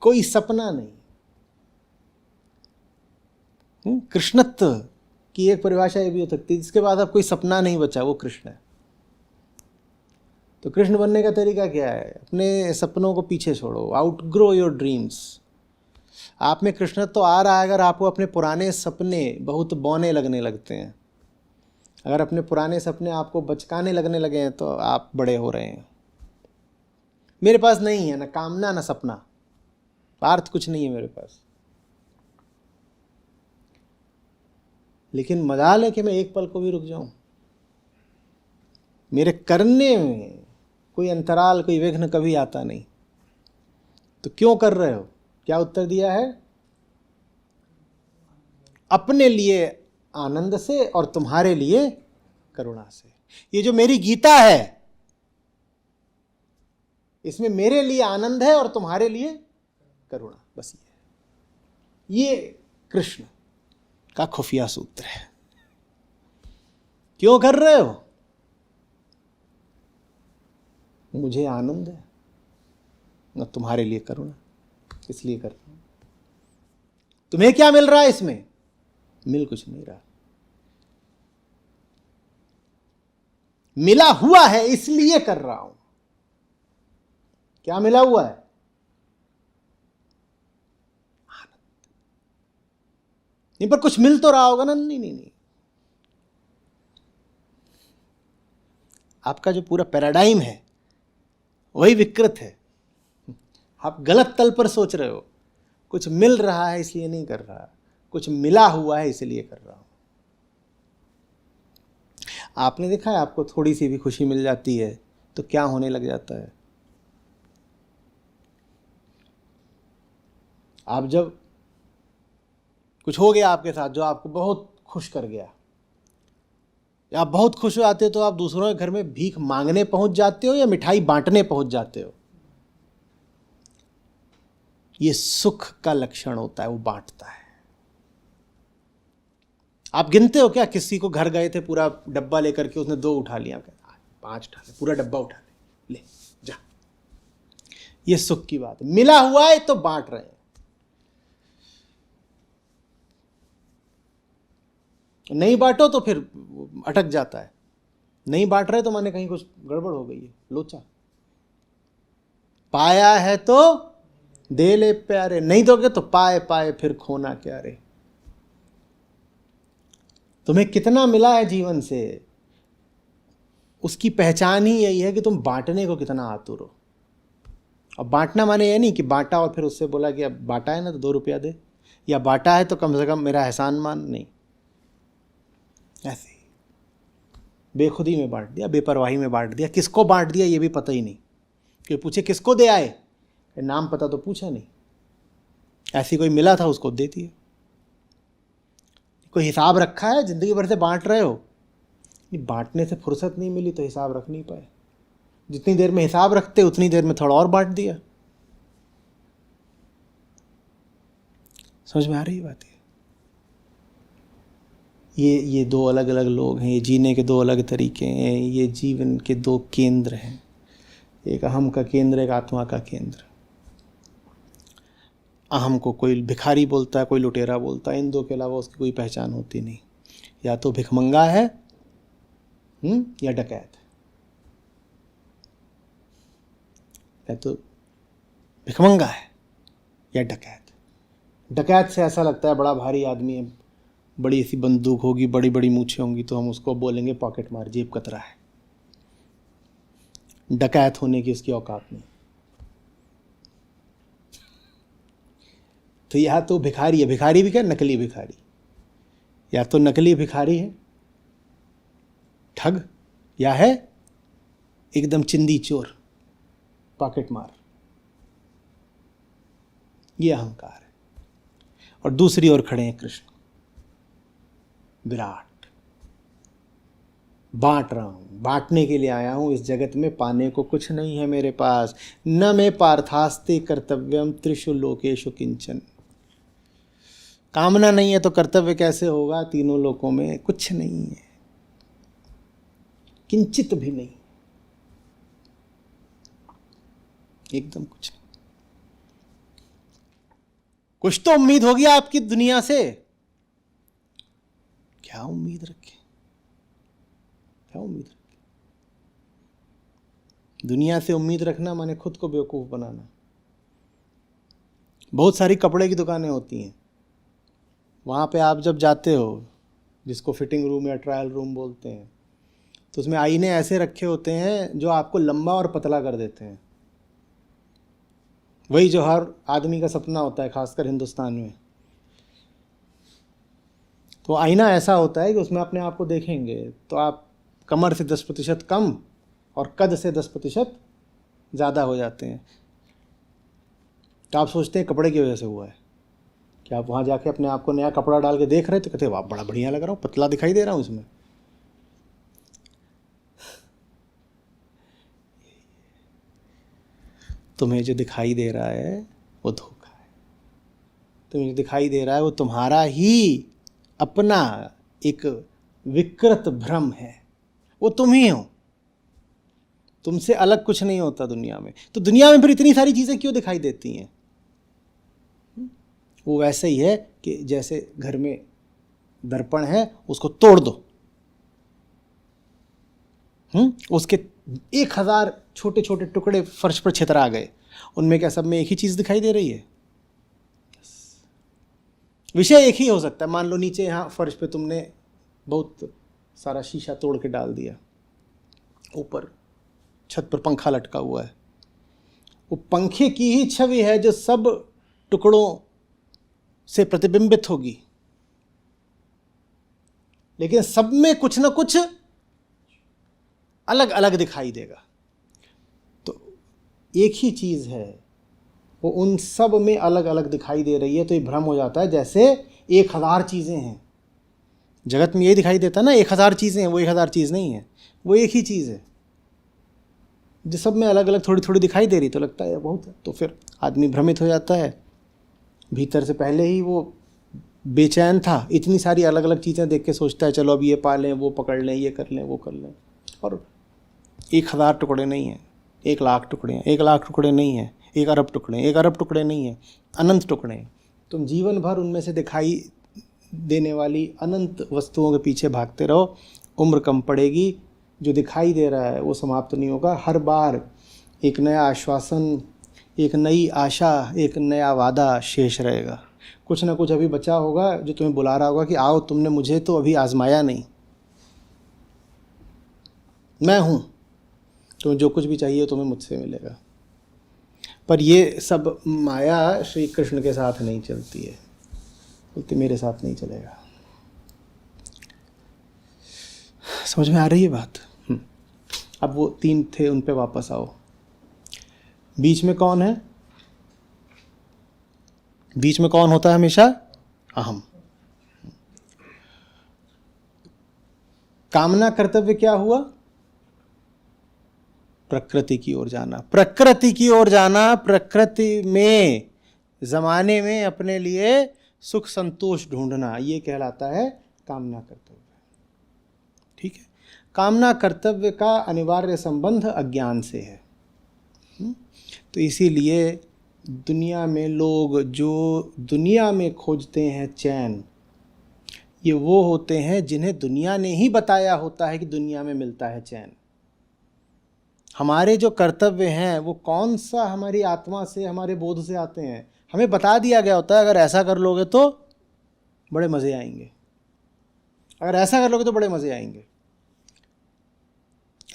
कोई सपना नहीं। कृष्णत्व की एक परिभाषा ये भी हो सकती है, जिसके बाद अब कोई सपना नहीं बचा, वो कृष्ण है। तो कृष्ण बनने का तरीका क्या है? अपने सपनों को पीछे छोड़ो, आउटग्रो योर ड्रीम्स। आप में कृष्णत्व तो आ रहा है अगर आपको अपने पुराने सपने बहुत बौने लगने लगते हैं। अगर अपने पुराने सपने आपको बचकाने लगने लगे हैं तो आप बड़े हो रहे हैं। मेरे पास नहीं है ना कामना ना सपना, पार्थ कुछ नहीं है मेरे पास, लेकिन मजाल है कि मैं एक पल को भी रुक जाऊं। मेरे करने में कोई अंतराल, कोई विघ्न कभी आता नहीं। तो क्यों कर रहे हो? क्या उत्तर दिया है? अपने लिए आनंद से और तुम्हारे लिए करुणा से। ये जो मेरी गीता है, इसमें मेरे लिए आनंद है और तुम्हारे लिए करुणा, बस ये कृष्ण का खुफिया सूत्र है। क्यों कर रहे हो? मुझे आनंद है और तुम्हारे लिए करुणा, इसलिए कर रहा हूं। तुम्हें क्या मिल रहा है इसमें? मिल कुछ नहीं रहा, मिला हुआ है इसलिए कर रहा हूं। क्या मिला हुआ है? आनंद। नहीं पर कुछ मिल तो रहा होगा ना? नहीं नहीं नहीं, आपका जो पूरा पैराडाइम है वही विकृत है। आप गलत तल पर सोच रहे हो। कुछ मिल रहा है इसलिए नहीं कर रहा, कुछ मिला हुआ है इसलिए कर रहा हूं। आपने देखा है, आपको थोड़ी सी भी खुशी मिल जाती है तो क्या होने लग जाता है? आप जब कुछ हो गया आपके साथ जो आपको बहुत खुश कर गया, या आप बहुत खुश हो जाते हो, तो आप दूसरों के घर में भीख मांगने पहुंच जाते हो या मिठाई बांटने पहुंच जाते हो? ये सुख का लक्षण होता है, वो बांटता है। आप गिनते हो क्या? किसी को घर गए थे, पूरा डब्बा लेकर के उसने 2 उठा लिया, 5 उठा ले, पूरा डब्बा उठा ले जा। ये सुख की बात है। मिला हुआ है तो बांट रहे हैं। नहीं बांटो तो फिर अटक जाता है। नहीं बांट रहे तो माने कहीं कुछ गड़बड़ हो गई है, लोचा। पाया है तो दे ले प्यारे, नहीं दोगे तो पाए पाए फिर खोना क्या रे। तुम्हें कितना मिला है जीवन से, उसकी पहचान ही यही है कि तुम बांटने को कितना आतुर हो। अब बांटना माने ये नहीं कि बांटा और फिर उससे बोला कि अब बांटा है ना तो 2 रुपया दे, या बांटा है तो कम से कम मेरा एहसान मान। नहीं, ऐसे ही बेखुदी में बांट दिया, बेपरवाही में बांट दिया। किसको बांट दिया ये भी पता ही नहीं। कि पूछे किसको दे आए, नाम पता तो पूछा नहीं। ऐसी कोई मिला था उसको दे दिया। कोई हिसाब रखा है? जिंदगी भर से बांट रहे हो, बांटने से फुर्सत नहीं मिली तो हिसाब रख नहीं पाए। जितनी देर में हिसाब रखते उतनी देर में थोड़ा और बांट दिया। समझ में आ रही बात है? ये 2 अलग अलग लोग हैं, ये जीने के 2 अलग तरीके हैं, ये जीवन के 2 केंद्र हैं। एक अहम का केंद्र, एक आत्मा का केंद्र। अहम को कोई भिखारी बोलता है, कोई लुटेरा बोलता है, इन 2 के अलावा उसकी कोई पहचान होती नहीं। या तो भिखमंगा है या डकैत है। या तो भिखमंगा है या डकैत। डकैत से ऐसा लगता है बड़ा भारी आदमी है, बड़ी सी बंदूक होगी, बड़ी बड़ी मूछें होंगी, तो हम उसको बोलेंगे पॉकेट मार, जेब कतरा है। डकैत होने की उसकी औकात नहीं। तो या तो भिखारी है, भिखारी भी क्या, नकली भिखारी। या तो नकली भिखारी है, ठग, या है एकदम चिंदी चोर, पॉकेट मार। ये अहंकार है। और दूसरी ओर खड़े हैं कृष्ण, विराट। बांट रहा हूं, बांटने के लिए आया हूं। इस जगत में पाने को कुछ नहीं है मेरे पास। न मे पार्थास्ते कर्तव्यम त्रिषु लोकेषु किंचन। कामना नहीं है तो कर्तव्य कैसे होगा? तीनों लोकों में कुछ नहीं है। किंचित भी नहीं, एकदम कुछ नहीं। कुछ तो उम्मीद होगी आपकी दुनिया से। क्या उम्मीद रखे, क्या उम्मीद रखे? दुनिया से उम्मीद रखना माने खुद को बेवकूफ बनाना। बहुत सारी कपड़े की दुकानें होती हैं, वहाँ पे आप जब जाते हो, जिसको फिटिंग रूम या ट्रायल रूम बोलते हैं, तो उसमें आईने ऐसे रखे होते हैं जो आपको लंबा और पतला कर देते हैं। वही जो हर आदमी का सपना होता है, खासकर हिंदुस्तान में। तो आईना ऐसा होता है कि उसमें अपने आप को देखेंगे तो आप कमर से 10% कम और कद से 10% ज़्यादा हो जाते हैं। तो आप सोचते हैं कपड़े की वजह से हुआ है कि आप वहाँ जाके अपने आप को नया कपड़ा डाल के देख रहे तो कहते वाह बड़ा बढ़िया लग रहा हूँ, पतला दिखाई दे रहा हूँ इसमें। तुम्हें जो दिखाई दे रहा है वो धोखा है। तुम्हें जो दिखाई दे रहा है वो तुम्हारा ही अपना एक विकृत भ्रम है। वो तुम ही हो, तुमसे अलग कुछ नहीं होता दुनिया में। तो दुनिया में फिर इतनी सारी चीज़ें क्यों दिखाई देती हैं? वो वैसे ही है कि जैसे घर में दर्पण है, उसको तोड़ दो, उसके 1000 छोटे छोटे टुकड़े फर्श पर छितरा गए, उनमें क्या सब में एक ही चीज़ दिखाई दे रही है? विषय एक ही हो सकता है। मान लो नीचे यहाँ फर्श पे तुमने बहुत सारा शीशा तोड़ के डाल दिया, ऊपर छत पर पंखा लटका हुआ है, वो पंखे की ही छवि है जो सब टुकड़ों से प्रतिबिंबित होगी, लेकिन सब में कुछ ना कुछ अलग अलग दिखाई देगा। तो एक ही चीज़ है, वो उन सब में अलग अलग दिखाई दे रही है। तो ये भ्रम हो जाता है जैसे 1000 चीज़ें हैं। जगत में ये दिखाई देता है ना 1000 चीज़ें हैं, वो 1000 चीज़ नहीं है, वो एक ही चीज़ है जो सब में अलग अलग थोड़ी थोड़ी दिखाई दे रही। तो लगता है बहुत है, तो फिर आदमी भ्रमित हो जाता है। भीतर से पहले ही वो बेचैन था, इतनी सारी अलग अलग चीज़ें देख के सोचता है चलो अब ये पा लें, वो पकड़ लें, ये कर लें, वो कर लें। और 1000 टुकड़े नहीं हैं, 1,00,000 टुकड़े हैं, 1,00,000 टुकड़े नहीं हैं, 1 अरब टुकड़े हैं, 1 अरब टुकड़े नहीं हैं, अनंत टुकड़े हैं। तुम जीवन भर उनमें से दिखाई देने वाली अनंत वस्तुओं के पीछे भागते रहो, उम्र कम पड़ेगी। जो दिखाई दे रहा है वो समाप्त नहीं होगा। हर बार एक नया आश्वासन, एक नई आशा, एक नया वादा शेष रहेगा। कुछ ना कुछ अभी बचा होगा जो तुम्हें बुला रहा होगा कि आओ, तुमने मुझे तो अभी आजमाया नहीं, मैं हूँ, तुम्हें जो कुछ भी चाहिए तुम्हें मुझसे मिलेगा। पर ये सब माया श्री कृष्ण के साथ नहीं चलती है, बोलते मेरे साथ नहीं चलेगा। समझ में आ रही है बात? अब वो 3 थे, उन पे वापस आओ। बीच में कौन है? बीच में कौन होता है हमेशा? अहम। कामना कर्तव्य क्या हुआ? प्रकृति की ओर जाना। प्रकृति की ओर जाना, प्रकृति में, जमाने में अपने लिए सुख संतोष ढूंढना, ये कहलाता है कामना कर्तव्य। ठीक है। कामना कर्तव्य का अनिवार्य संबंध अज्ञान से है। तो इसीलिए दुनिया में लोग जो दुनिया में खोजते हैं चैन, ये वो होते हैं जिन्हें दुनिया ने ही बताया होता है कि दुनिया में मिलता है चैन। हमारे जो कर्तव्य हैं वो कौन सा हमारी आत्मा से, हमारे बोध से आते हैं? हमें बता दिया गया होता है अगर ऐसा कर लोगे तो बड़े मज़े आएंगे, अगर ऐसा कर लोगे तो बड़े मज़े आएंगे,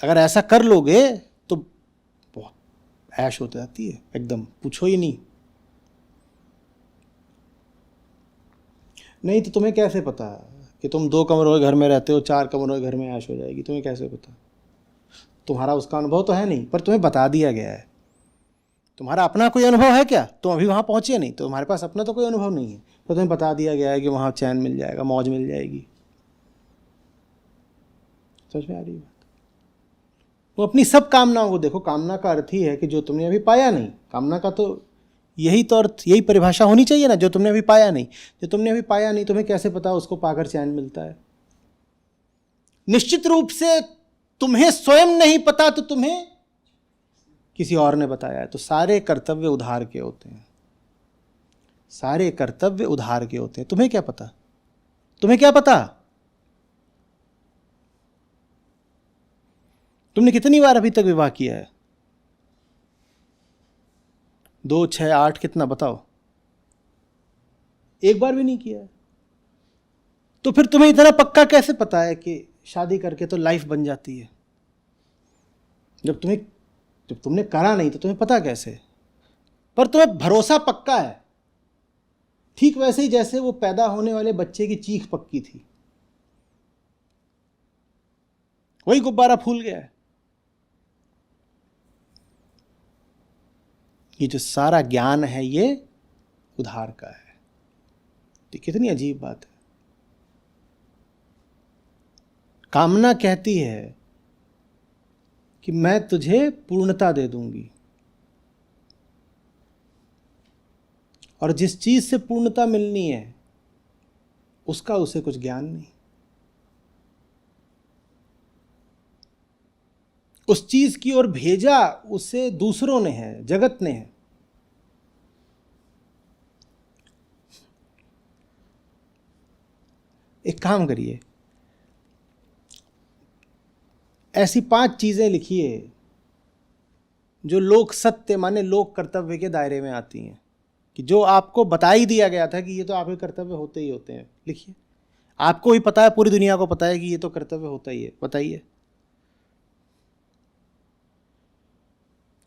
अगर ऐसा कर लोगे तो बहुत ऐश होती जाती है, एकदम पूछो ही नहीं। नहीं तो तुम्हें कैसे पता कि तुम 2 कमरों के घर में रहते हो, 4 कमरों के घर में ऐश हो जाएगी? तुम्हें कैसे पता? तुम्हारा उसका अनुभव तो है नहीं, पर तुम्हें बता दिया गया है। तुम्हारा अपना कोई अनुभव है क्या? तुम अभी वहाँ पहुँचे नहीं, तो तुम्हारे पास अपना तो कोई अनुभव नहीं है, तो तुम्हें बता दिया गया है कि वहाँ चैन मिल जाएगा, मौज मिल जाएगी। समझ में आ रही है बात? तो अपनी सब कामनाओं को देखो। कामना का अर्थ ही है कि जो तुमने अभी पाया नहीं। कामना का तो यही तो अर्थ, यही परिभाषा होनी चाहिए ना, जो तुमने अभी पाया नहीं। जो तुमने अभी पाया नहीं, तुम्हें कैसे पता उसको पाकर चैन मिलता है? निश्चित रूप से तुम्हें स्वयं नहीं पता तो तुम्हें किसी और ने बताया है। तो सारे कर्तव्य उधार के होते हैं, सारे कर्तव्य उधार के होते हैं। तुम्हें क्या पता, तुम्हें क्या पता? तुमने कितनी बार अभी तक विवाह किया है? 2, 6, 8 कितना बताओ? एक बार भी नहीं किया है। तो फिर तुम्हें इतना पक्का कैसे पता है कि शादी करके तो लाइफ बन जाती है? जब तुमने करा नहीं तो तुम्हें पता कैसे? पर तुम्हें भरोसा पक्का है। ठीक वैसे ही जैसे वो पैदा होने वाले बच्चे की चीख पक्की थी, वही गुब्बारा फूल गया है। ये जो सारा ज्ञान है ये उधार का है। तो कितनी अजीब बात है। कामना कहती है कि मैं तुझे पूर्णता दे दूंगी, और जिस चीज से पूर्णता मिलनी है उसका उसे कुछ ज्ञान नहीं। उस चीज की ओर भेजा उसे दूसरों ने है, जगत ने है। एक काम करिए, ऐसी 5 चीजें लिखिए जो लोक सत्य माने लोक कर्तव्य के दायरे में आती हैं, कि जो आपको बता ही दिया गया था कि ये तो आपके कर्तव्य होते ही होते हैं। लिखिए, आपको ही पता है, पूरी दुनिया को पता है कि ये तो कर्तव्य होता ही है। बताइए,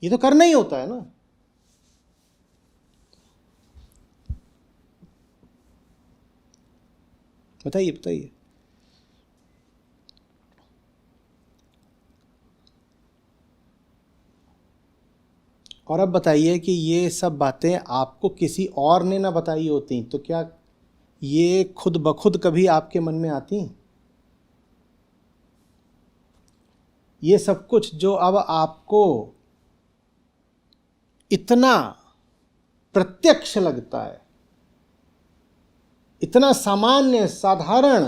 ये तो करना ही होता है ना। बताइए बताइए। और अब बताइए कि ये सब बातें आपको किसी और ने ना बताई होती तो क्या ये खुद ब खुद कभी आपके मन में आती? ये सब कुछ जो अब आपको इतना प्रत्यक्ष लगता है, इतना सामान्य साधारण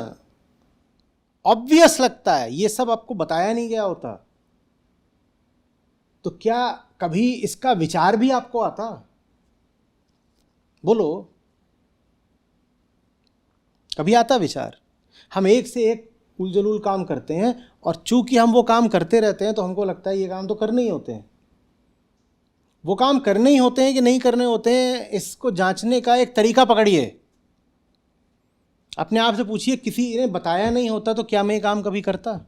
ऑब्वियस लगता है, ये सब आपको बताया नहीं गया होता तो क्या कभी इसका विचार भी आपको आता? बोलो, कभी आता विचार? हम एक से एक उलझुल काम करते हैं, और चूंकि हम वो काम करते रहते हैं तो हमको लगता है ये काम तो करने ही होते हैं। वो काम करने ही होते हैं कि नहीं करने होते हैं, इसको जांचने का एक तरीका पकड़िए। अपने आप से पूछिए, किसी ने बताया नहीं होता तो क्या मैं ये काम कभी करता?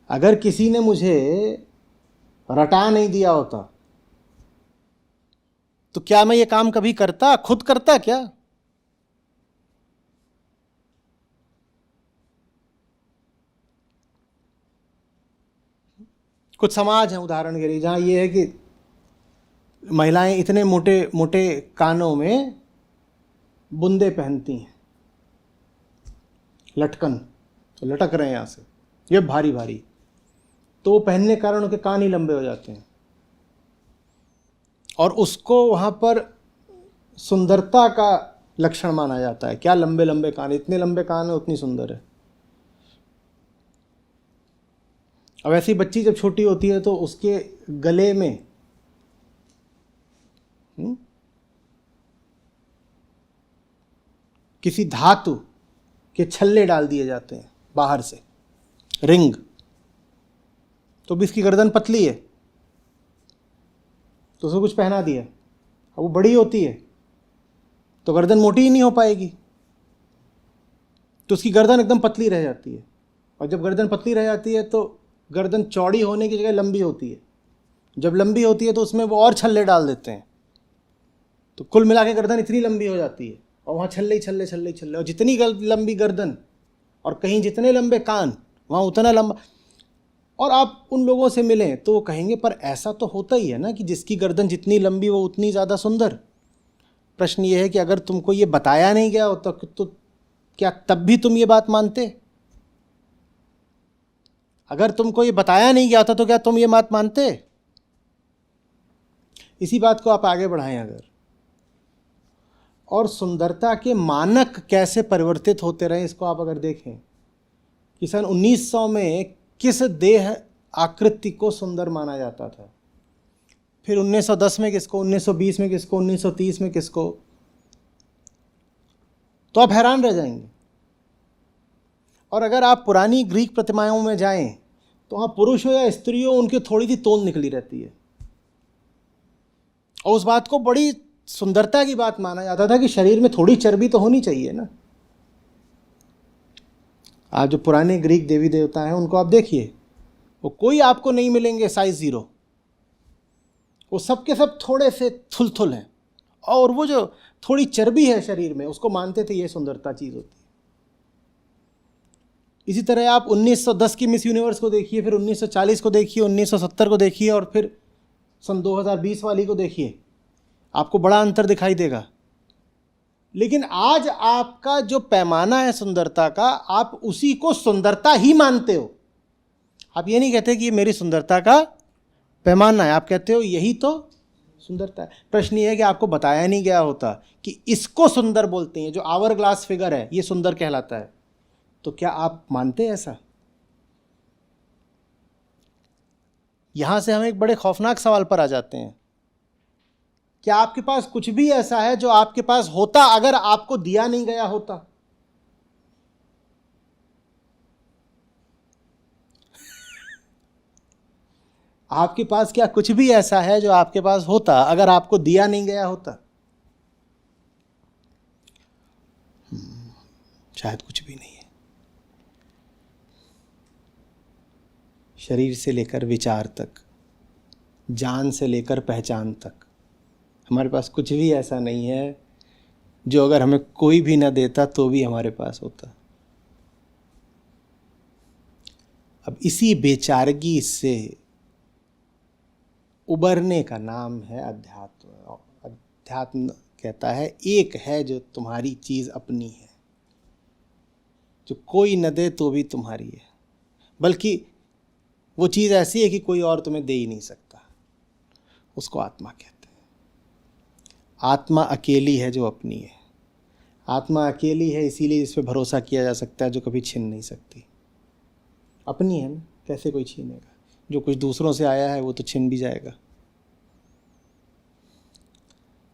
अगर किसी ने मुझे रटा नहीं दिया होता तो क्या मैं ये काम कभी करता? खुद करता क्या? कुछ समाज है उदाहरण के लिए जहां ये है कि महिलाएं इतने मोटे मोटे कानों में बुंदे पहनती हैं, लटकन, तो लटक रहे हैं यहां से, ये भारी भारी, तो वो पहनने के कारण उनके कान ही लंबे हो जाते हैं, और उसको वहां पर सुंदरता का लक्षण माना जाता है। क्या लंबे लंबे कान, इतने लंबे कान है उतनी सुंदर है। अब ऐसी बच्ची जब छोटी होती है तो उसके गले में किसी धातु के छल्ले डाल दिए जाते हैं बाहर से, रिंग, तो भी इसकी गर्दन पतली है तो उसको कुछ पहना दिया। अब वो बड़ी होती है तो गर्दन मोटी ही नहीं हो पाएगी, तो उसकी गर्दन एकदम पतली रह जाती है, और जब गर्दन पतली रह जाती है तो गर्दन चौड़ी होने की जगह लंबी होती है। जब लंबी होती है तो उसमें वो और छल्ले डाल देते हैं, तो कुल मिला के गर्दन इतनी लंबी हो जाती है, और वहाँ छल्ले छल्ले छल्ले छल्ले, और जितनी लंबी गर्दन और कहीं जितने लंबे कान वहाँ उतना लंबा। और आप उन लोगों से मिलें तो वो कहेंगे पर ऐसा तो होता ही है ना कि जिसकी गर्दन जितनी लंबी वो उतनी ज़्यादा सुंदर। प्रश्न ये है कि अगर तुमको ये बताया नहीं गया होता तो क्या तब भी तुम ये बात मानते? अगर तुमको ये बताया नहीं गया था तो क्या तुम ये बात मानते? इसी बात को आप आगे बढ़ाएं अगर, और सुंदरता के मानक कैसे परिवर्तित होते रहे इसको आप अगर देखें कि सन 1900 में किस देह आकृति को सुंदर माना जाता था, फिर 1910 में किसको, 1920 में किसको, 1930 में किसको, तो आप हैरान रह जाएंगे। और अगर आप पुरानी ग्रीक प्रतिमाओं में जाएं तो वहाँ पुरुष हो या स्त्री हो, उनकी थोड़ी सी तोंद निकली रहती है, और उस बात को बड़ी सुंदरता की बात माना जाता था कि शरीर में थोड़ी चर्बी तो होनी चाहिए ना। आज जो पुराने ग्रीक देवी देवता हैं उनको आप देखिए, वो कोई आपको नहीं मिलेंगे साइज 0, वो सब के सब थोड़े से थुलथुल हैं, और वो जो थोड़ी चर्बी है शरीर में उसको मानते थे ये सुंदरता चीज़ होती है। इसी तरह आप 1910 की मिस यूनिवर्स को देखिए, फिर 1940 को देखिए, 1970 को देखिए, और फिर सन 2020 वाली को देखिए, आपको बड़ा अंतर दिखाई देगा। लेकिन आज आपका जो पैमाना है सुंदरता का, आप उसी को सुंदरता ही मानते हो। आप ये नहीं कहते कि ये मेरी सुंदरता का पैमाना है, आप कहते हो यही तो सुंदरता है। प्रश्न ये है कि आपको बताया नहीं गया होता कि इसको सुंदर बोलते हैं, जो आवर ग्लास फिगर है ये सुंदर कहलाता है, तो क्या आप मानते हैं ऐसा? यहां से हम एक बड़े खौफनाक सवाल पर आ जाते हैं। क्या आपके पास कुछ भी ऐसा है जो आपके पास होता अगर आपको दिया नहीं गया होता? आपके पास क्या कुछ भी ऐसा है जो आपके पास होता अगर आपको दिया नहीं गया होता? शायद कुछ भी नहीं है। शरीर से लेकर विचार तक, जान से लेकर पहचान तक, हमारे पास कुछ भी ऐसा नहीं है जो अगर हमें कोई भी ना देता तो भी हमारे पास होता। अब इसी बेचारगी से उबरने का नाम है अध्यात्म। अध्यात्म कहता है एक है जो तुम्हारी चीज़ अपनी है, जो कोई न दे तो भी तुम्हारी है, बल्कि वो चीज़ ऐसी है कि कोई और तुम्हें दे ही नहीं सकता। उसको आत्मा कहते हैं। आत्मा अकेली है जो अपनी है। आत्मा अकेली है इसीलिए इस पर भरोसा किया जा सकता है, जो कभी छीन नहीं सकती। अपनी है ना, कैसे कोई छीनेगा? जो कुछ दूसरों से आया है वो तो छिन भी जाएगा।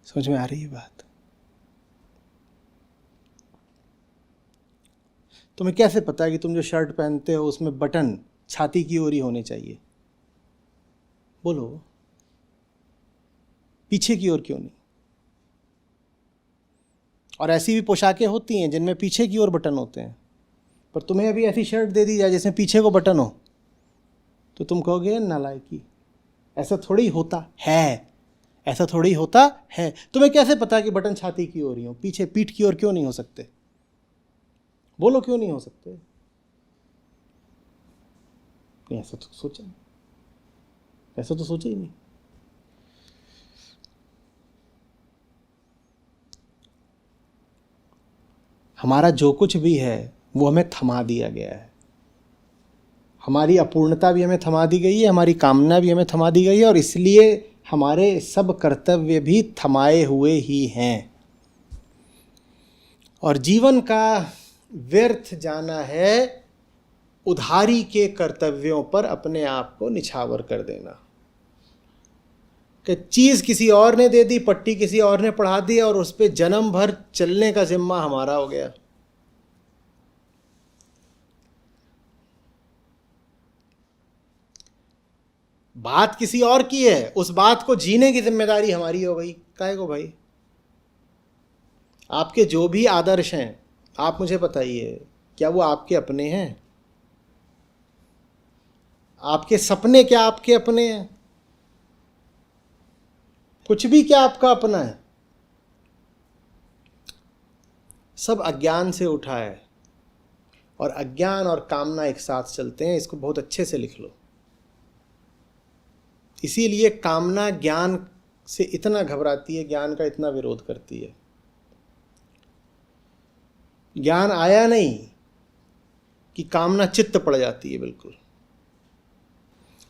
समझ में आ रही है बात? तुम्हें कैसे पता है कि तुम जो शर्ट पहनते हो उसमें बटन छाती की ओर ही होने चाहिए? बोलो, पीछे की ओर क्यों नहीं? और ऐसी भी पोशाकें होती हैं जिनमें पीछे की ओर बटन होते हैं, पर तुम्हें अभी ऐसी शर्ट दे दी जाए जिसमें पीछे को बटन हो तो तुम कहोगे नालायकी। ऐसा थोड़ी होता है, ऐसा थोड़ी होता है। तुम्हें कैसे पता कि बटन छाती की ओर ही हो, पीछे पीठ की ओर क्यों नहीं हो सकते? बोलो, क्यों नहीं हो सकते? नहीं, ऐसा तो सोचा नहीं, ऐसा तो सोचा ही नहीं। हमारा जो कुछ भी है वो हमें थमा दिया गया है। हमारी अपूर्णता भी हमें थमा दी गई है, हमारी कामना भी हमें थमा दी गई है, और इसलिए हमारे सब कर्तव्य भी थमाए हुए ही हैं। और जीवन का व्यर्थ जाना है उधारी के कर्तव्यों पर अपने आप को निछावर कर देना। कि चीज़ किसी और ने दे दी, पट्टी किसी और ने पढ़ा दी, और उस पर जन्म भर चलने का जिम्मा हमारा हो गया। बात किसी और की है, उस बात को जीने की जिम्मेदारी हमारी हो गई। काहे को भाई? आपके जो भी आदर्श हैं, आप मुझे बताइए, क्या वो आपके अपने हैं? आपके सपने क्या आपके अपने हैं? कुछ भी क्या आपका अपना है? सब अज्ञान से उठा है, और अज्ञान और कामना एक साथ चलते हैं। इसको बहुत अच्छे से लिख लो। इसीलिए कामना ज्ञान से इतना घबराती है, ज्ञान का इतना विरोध करती है। ज्ञान आया नहीं कि कामना चित्त पड़ जाती है। बिल्कुल।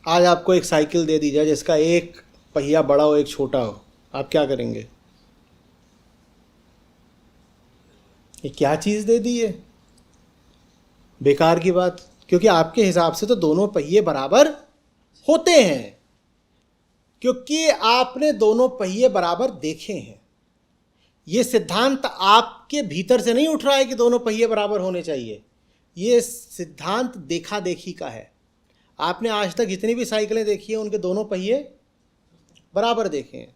आज आपको एक साइकिल दे दी जाए जिसका एक पहिया बड़ा हो एक छोटा हो, आप क्या करेंगे? ये क्या चीज़ दे दी है? बेकार की बात, क्योंकि आपके हिसाब से तो दोनों पहिए बराबर होते हैं, क्योंकि आपने दोनों पहिए बराबर देखे हैं। ये सिद्धांत आपके भीतर से नहीं उठ रहा है कि दोनों पहिए बराबर होने चाहिए। ये सिद्धांत देखा देखी का है। आपने आज तक जितनी भी साइकिलें देखी हैं उनके दोनों पहिए बराबर देखे हैं,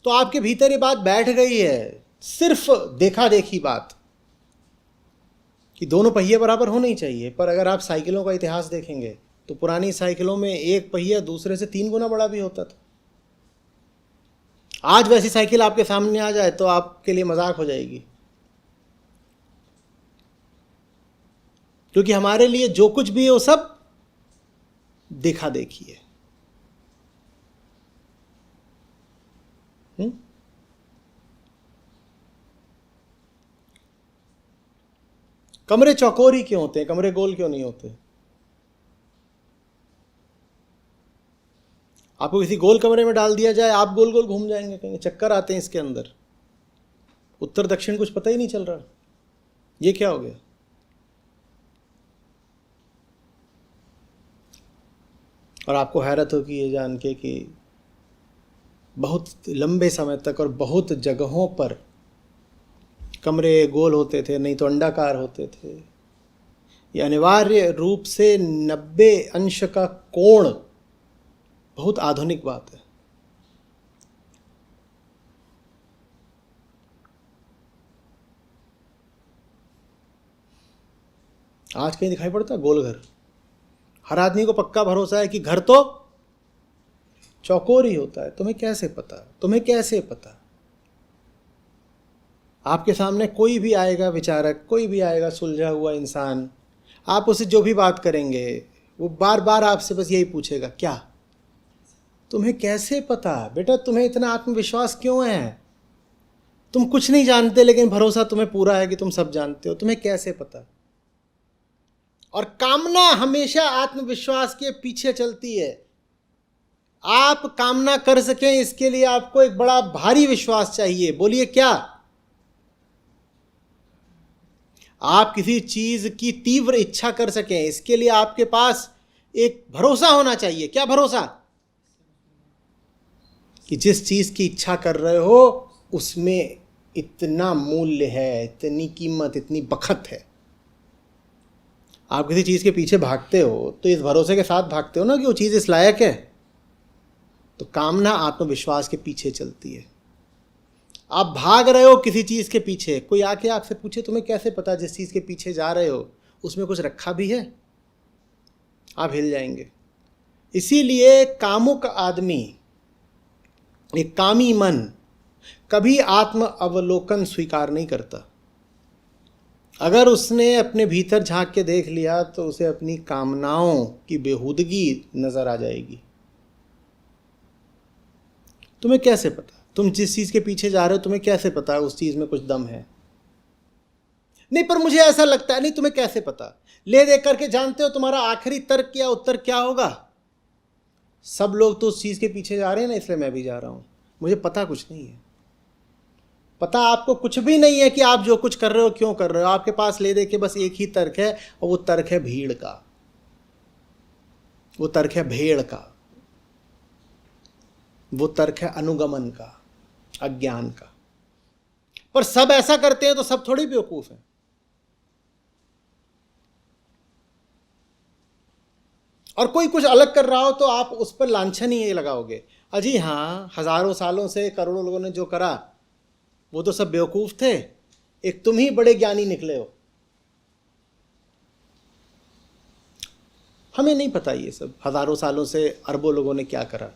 तो आपके भीतर ये बात बैठ गई है, सिर्फ देखा देखी बात कि दोनों पहिए बराबर होने ही चाहिए। पर अगर आप साइकिलों का इतिहास देखेंगे तो पुरानी साइकिलों में एक पहिया दूसरे से 3 गुना बड़ा भी होता था। आज वैसी साइकिल आपके सामने आ जाए तो आपके लिए मजाक हो जाएगी, क्योंकि हमारे लिए जो कुछ भी है वो सब देखा देखी है। कमरे चौकोरी क्यों होते हैं, कमरे गोल क्यों नहीं होते? आपको किसी गोल कमरे में डाल दिया जाए, आप गोल गोल घूम जाएंगे, कहेंगे चक्कर आते हैं इसके अंदर, उत्तर दक्षिण कुछ पता ही नहीं चल रहा, ये क्या हो गया? और आपको हैरत होगी ये जान के कि बहुत लंबे समय तक और बहुत जगहों पर कमरे गोल होते थे, नहीं तो अंडाकार होते थे। ये अनिवार्य रूप से 90 अंश का कोण बहुत आधुनिक बात है। आज कहीं दिखाई पड़ता गोल घर? हर आदमी को पक्का भरोसा है कि घर तो चौकोर ही होता है। तुम्हें कैसे पता? तुम्हें कैसे पता? आपके सामने कोई भी आएगा विचारक, कोई भी आएगा सुलझा हुआ इंसान, आप उसे जो भी बात करेंगे वो बार बार आपसे बस यही पूछेगा, क्या तुम्हें कैसे पता? बेटा तुम्हें इतना आत्मविश्वास क्यों है? तुम कुछ नहीं जानते लेकिन भरोसा तुम्हें पूरा है कि तुम सब जानते हो। तुम्हें कैसे पता? और कामना हमेशा आत्मविश्वास के पीछे चलती है। आप कामना कर सकें इसके लिए आपको एक बड़ा भारी विश्वास चाहिए। बोलिए क्या? आप किसी चीज की तीव्र इच्छा कर सकें इसके लिए आपके पास एक भरोसा होना चाहिए। क्या भरोसा? कि जिस चीज की इच्छा कर रहे हो उसमें इतना मूल्य है, इतनी कीमत, इतनी बखत है। आप किसी चीज के पीछे भागते हो तो इस भरोसे के साथ भागते हो ना कि वो चीज इस लायक है। तो कामना आत्मविश्वास के पीछे चलती है। आप भाग रहे हो किसी चीज के पीछे, कोई आके आपसे पूछे तुम्हें कैसे पता जिस चीज के पीछे जा रहे हो उसमें कुछ रखा भी है? आप हिल जाएंगे। इसीलिए कामुक आदमी, एक कामी मन कभी आत्म अवलोकन स्वीकार नहीं करता। अगर उसने अपने भीतर झांक के देख लिया तो उसे अपनी कामनाओं की बेहूदगी नजर आ जाएगी। तुम्हें कैसे पता? तुम जिस चीज के पीछे जा रहे हो तुम्हें कैसे पता उस चीज में कुछ दम है? नहीं पर मुझे ऐसा लगता है। नहीं, तुम्हें कैसे पता? ले दे करके जानते हो तुम्हारा आखिरी तर्क या उत्तर क्या होगा? सब लोग तो उस चीज के पीछे जा रहे हैं ना, इसलिए मैं भी जा रहा हूं। मुझे पता कुछ नहीं है। पता आपको कुछ भी नहीं है कि आप जो कुछ कर रहे हो क्यों कर रहे हो। आपके पास ले दे के बस एक ही तर्क है, और वो तर्क है भीड़ का, वो तर्क है भेड़ का, वो तर्क है अनुगमन का, अज्ञान का। पर सब ऐसा करते हैं तो सब थोड़ी बेवकूफ हैं। और कोई कुछ अलग कर रहा हो तो आप उस पर लांछन ही लगाओगे, अजी हाँ हजारों सालों से करोड़ों लोगों ने जो करा वो तो सब बेवकूफ थे, एक तुम ही बड़े ज्ञानी निकले हो। हमें नहीं पता ये सब हजारों सालों से अरबों लोगों ने क्या करा।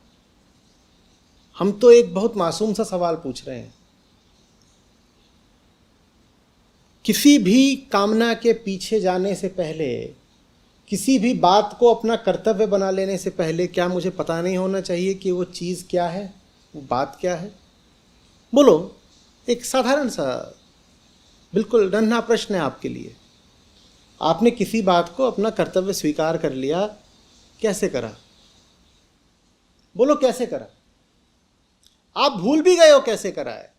हम तो एक बहुत मासूम सा सवाल पूछ रहे हैं। किसी भी कामना के पीछे जाने से पहले, किसी भी बात को अपना कर्तव्य बना लेने से पहले, क्या मुझे पता नहीं होना चाहिए कि वो चीज़ क्या है, वो बात क्या है? बोलो, एक साधारण सा बिल्कुल नन्हा प्रश्न है आपके लिए। आपने किसी बात को अपना कर्तव्य स्वीकार कर लिया, कैसे करा? बोलो कैसे करा? आप भूल भी गए हो कैसे करा है।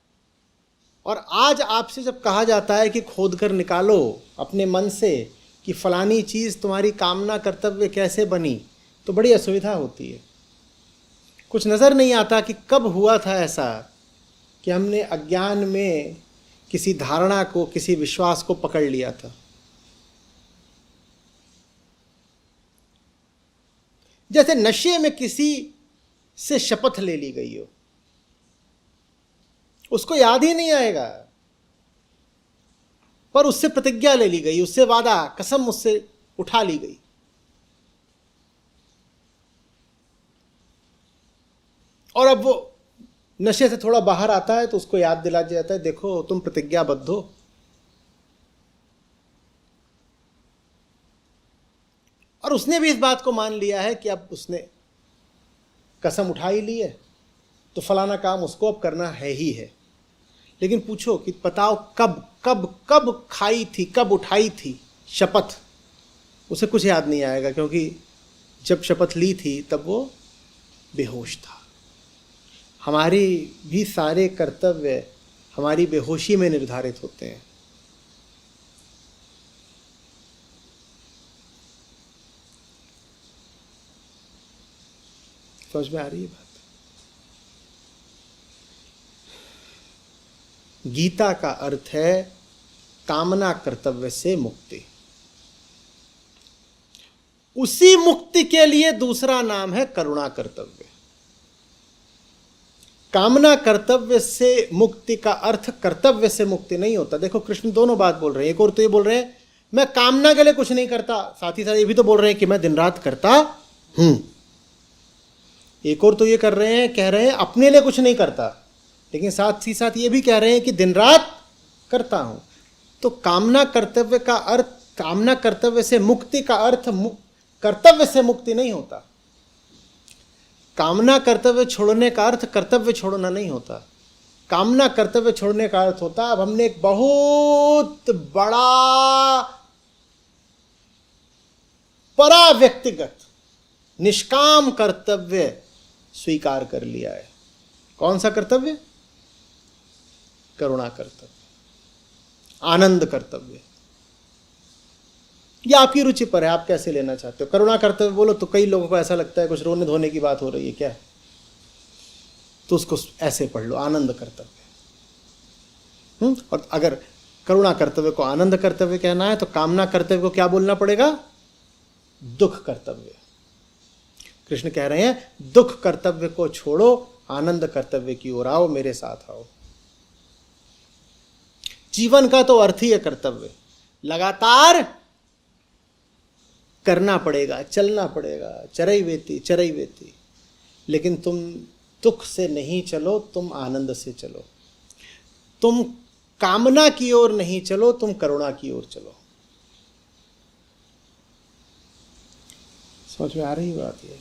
और आज आपसे जब कहा जाता है कि खोद कर निकालो अपने मन से कि फलानी चीज़ तुम्हारी कामना कर्तव्य कैसे बनी, तो बड़ी असुविधा होती है। कुछ नज़र नहीं आता कि कब हुआ था ऐसा कि हमने अज्ञान में किसी धारणा को, किसी विश्वास को पकड़ लिया था। जैसे नशे में किसी से शपथ ले ली गई हो, उसको याद ही नहीं आएगा, पर उससे प्रतिज्ञा ले ली गई, उससे वादा, कसम उससे उठा ली गई। और अब वो नशे से थोड़ा बाहर आता है तो उसको याद दिला जाता है, देखो तुम प्रतिज्ञाबद्ध हो। और उसने भी इस बात को मान लिया है कि अब उसने कसम उठा ही ली है, तो फलाना काम उसको अब करना है ही है। लेकिन पूछो कि बताओ कब कब कब खाई थी, कब उठाई थी शपथ, उसे कुछ याद नहीं आएगा, क्योंकि जब शपथ ली थी तब वो बेहोश था। हमारी भी सारे कर्तव्य हमारी बेहोशी में निर्धारित होते हैं। समझ में आ रही है बात? गीता का अर्थ है कामना कर्तव्य से मुक्ति। उसी मुक्ति के लिए दूसरा नाम है करुणा कर्तव्य। कामना कर्तव्य से मुक्ति का अर्थ कर्तव्य से मुक्ति नहीं होता। देखो कृष्ण दोनों बात बोल रहे हैं। एक और तो ये बोल रहे हैं मैं कामना के लिए कुछ नहीं करता, साथ ही साथ ये भी तो बोल रहे हैं कि मैं दिन रात करता हूं। एक और तो ये कर रहे हैं, कह रहे हैं अपने लिए कुछ नहीं करता, लेकिन साथ ही साथ ये भी कह रहे हैं कि दिन रात करता हूं। तो कामना कर्तव्य का अर्थ, कामना कर्तव्य से मुक्ति का अर्थ कर्तव्य से मुक्ति नहीं होता। कामना कर्तव्य छोड़ने का अर्थ कर्तव्य छोड़ना नहीं होता। कामना कर्तव्य छोड़ने का अर्थ होता अब हमने एक बहुत बड़ा परा व्यक्तिगत निष्काम कर्तव्य स्वीकार कर लिया है। कौन सा कर्तव्य? करुणा कर्तव्य, आनंद कर्तव्य। ये आपकी रुचि पर है, आप कैसे लेना चाहते हो। करुणा कर्तव्य बोलो तो कई लोगों को ऐसा लगता है कुछ रोने धोने की बात हो रही है क्या, तो उसको ऐसे पढ़ लो आनंद कर्तव्य। और अगर करुणा कर्तव्य को आनंद कर्तव्य कहना है तो कामना कर्तव्य को क्या बोलना पड़ेगा? दुख कर्तव्य। कृष्ण कह रहे हैं दुख कर्तव्य को छोड़ो, आनंद कर्तव्य की ओर आओ, मेरे साथ आओ। जीवन का तो अर्थ ही है कर्तव्य। लगातार करना पड़ेगा, चलना पड़ेगा, चरैवेति चरैवेति। लेकिन तुम दुख से नहीं चलो, तुम आनंद से चलो। तुम कामना की ओर नहीं चलो, तुम करुणा की ओर चलो। समझ में आ रही बात ये?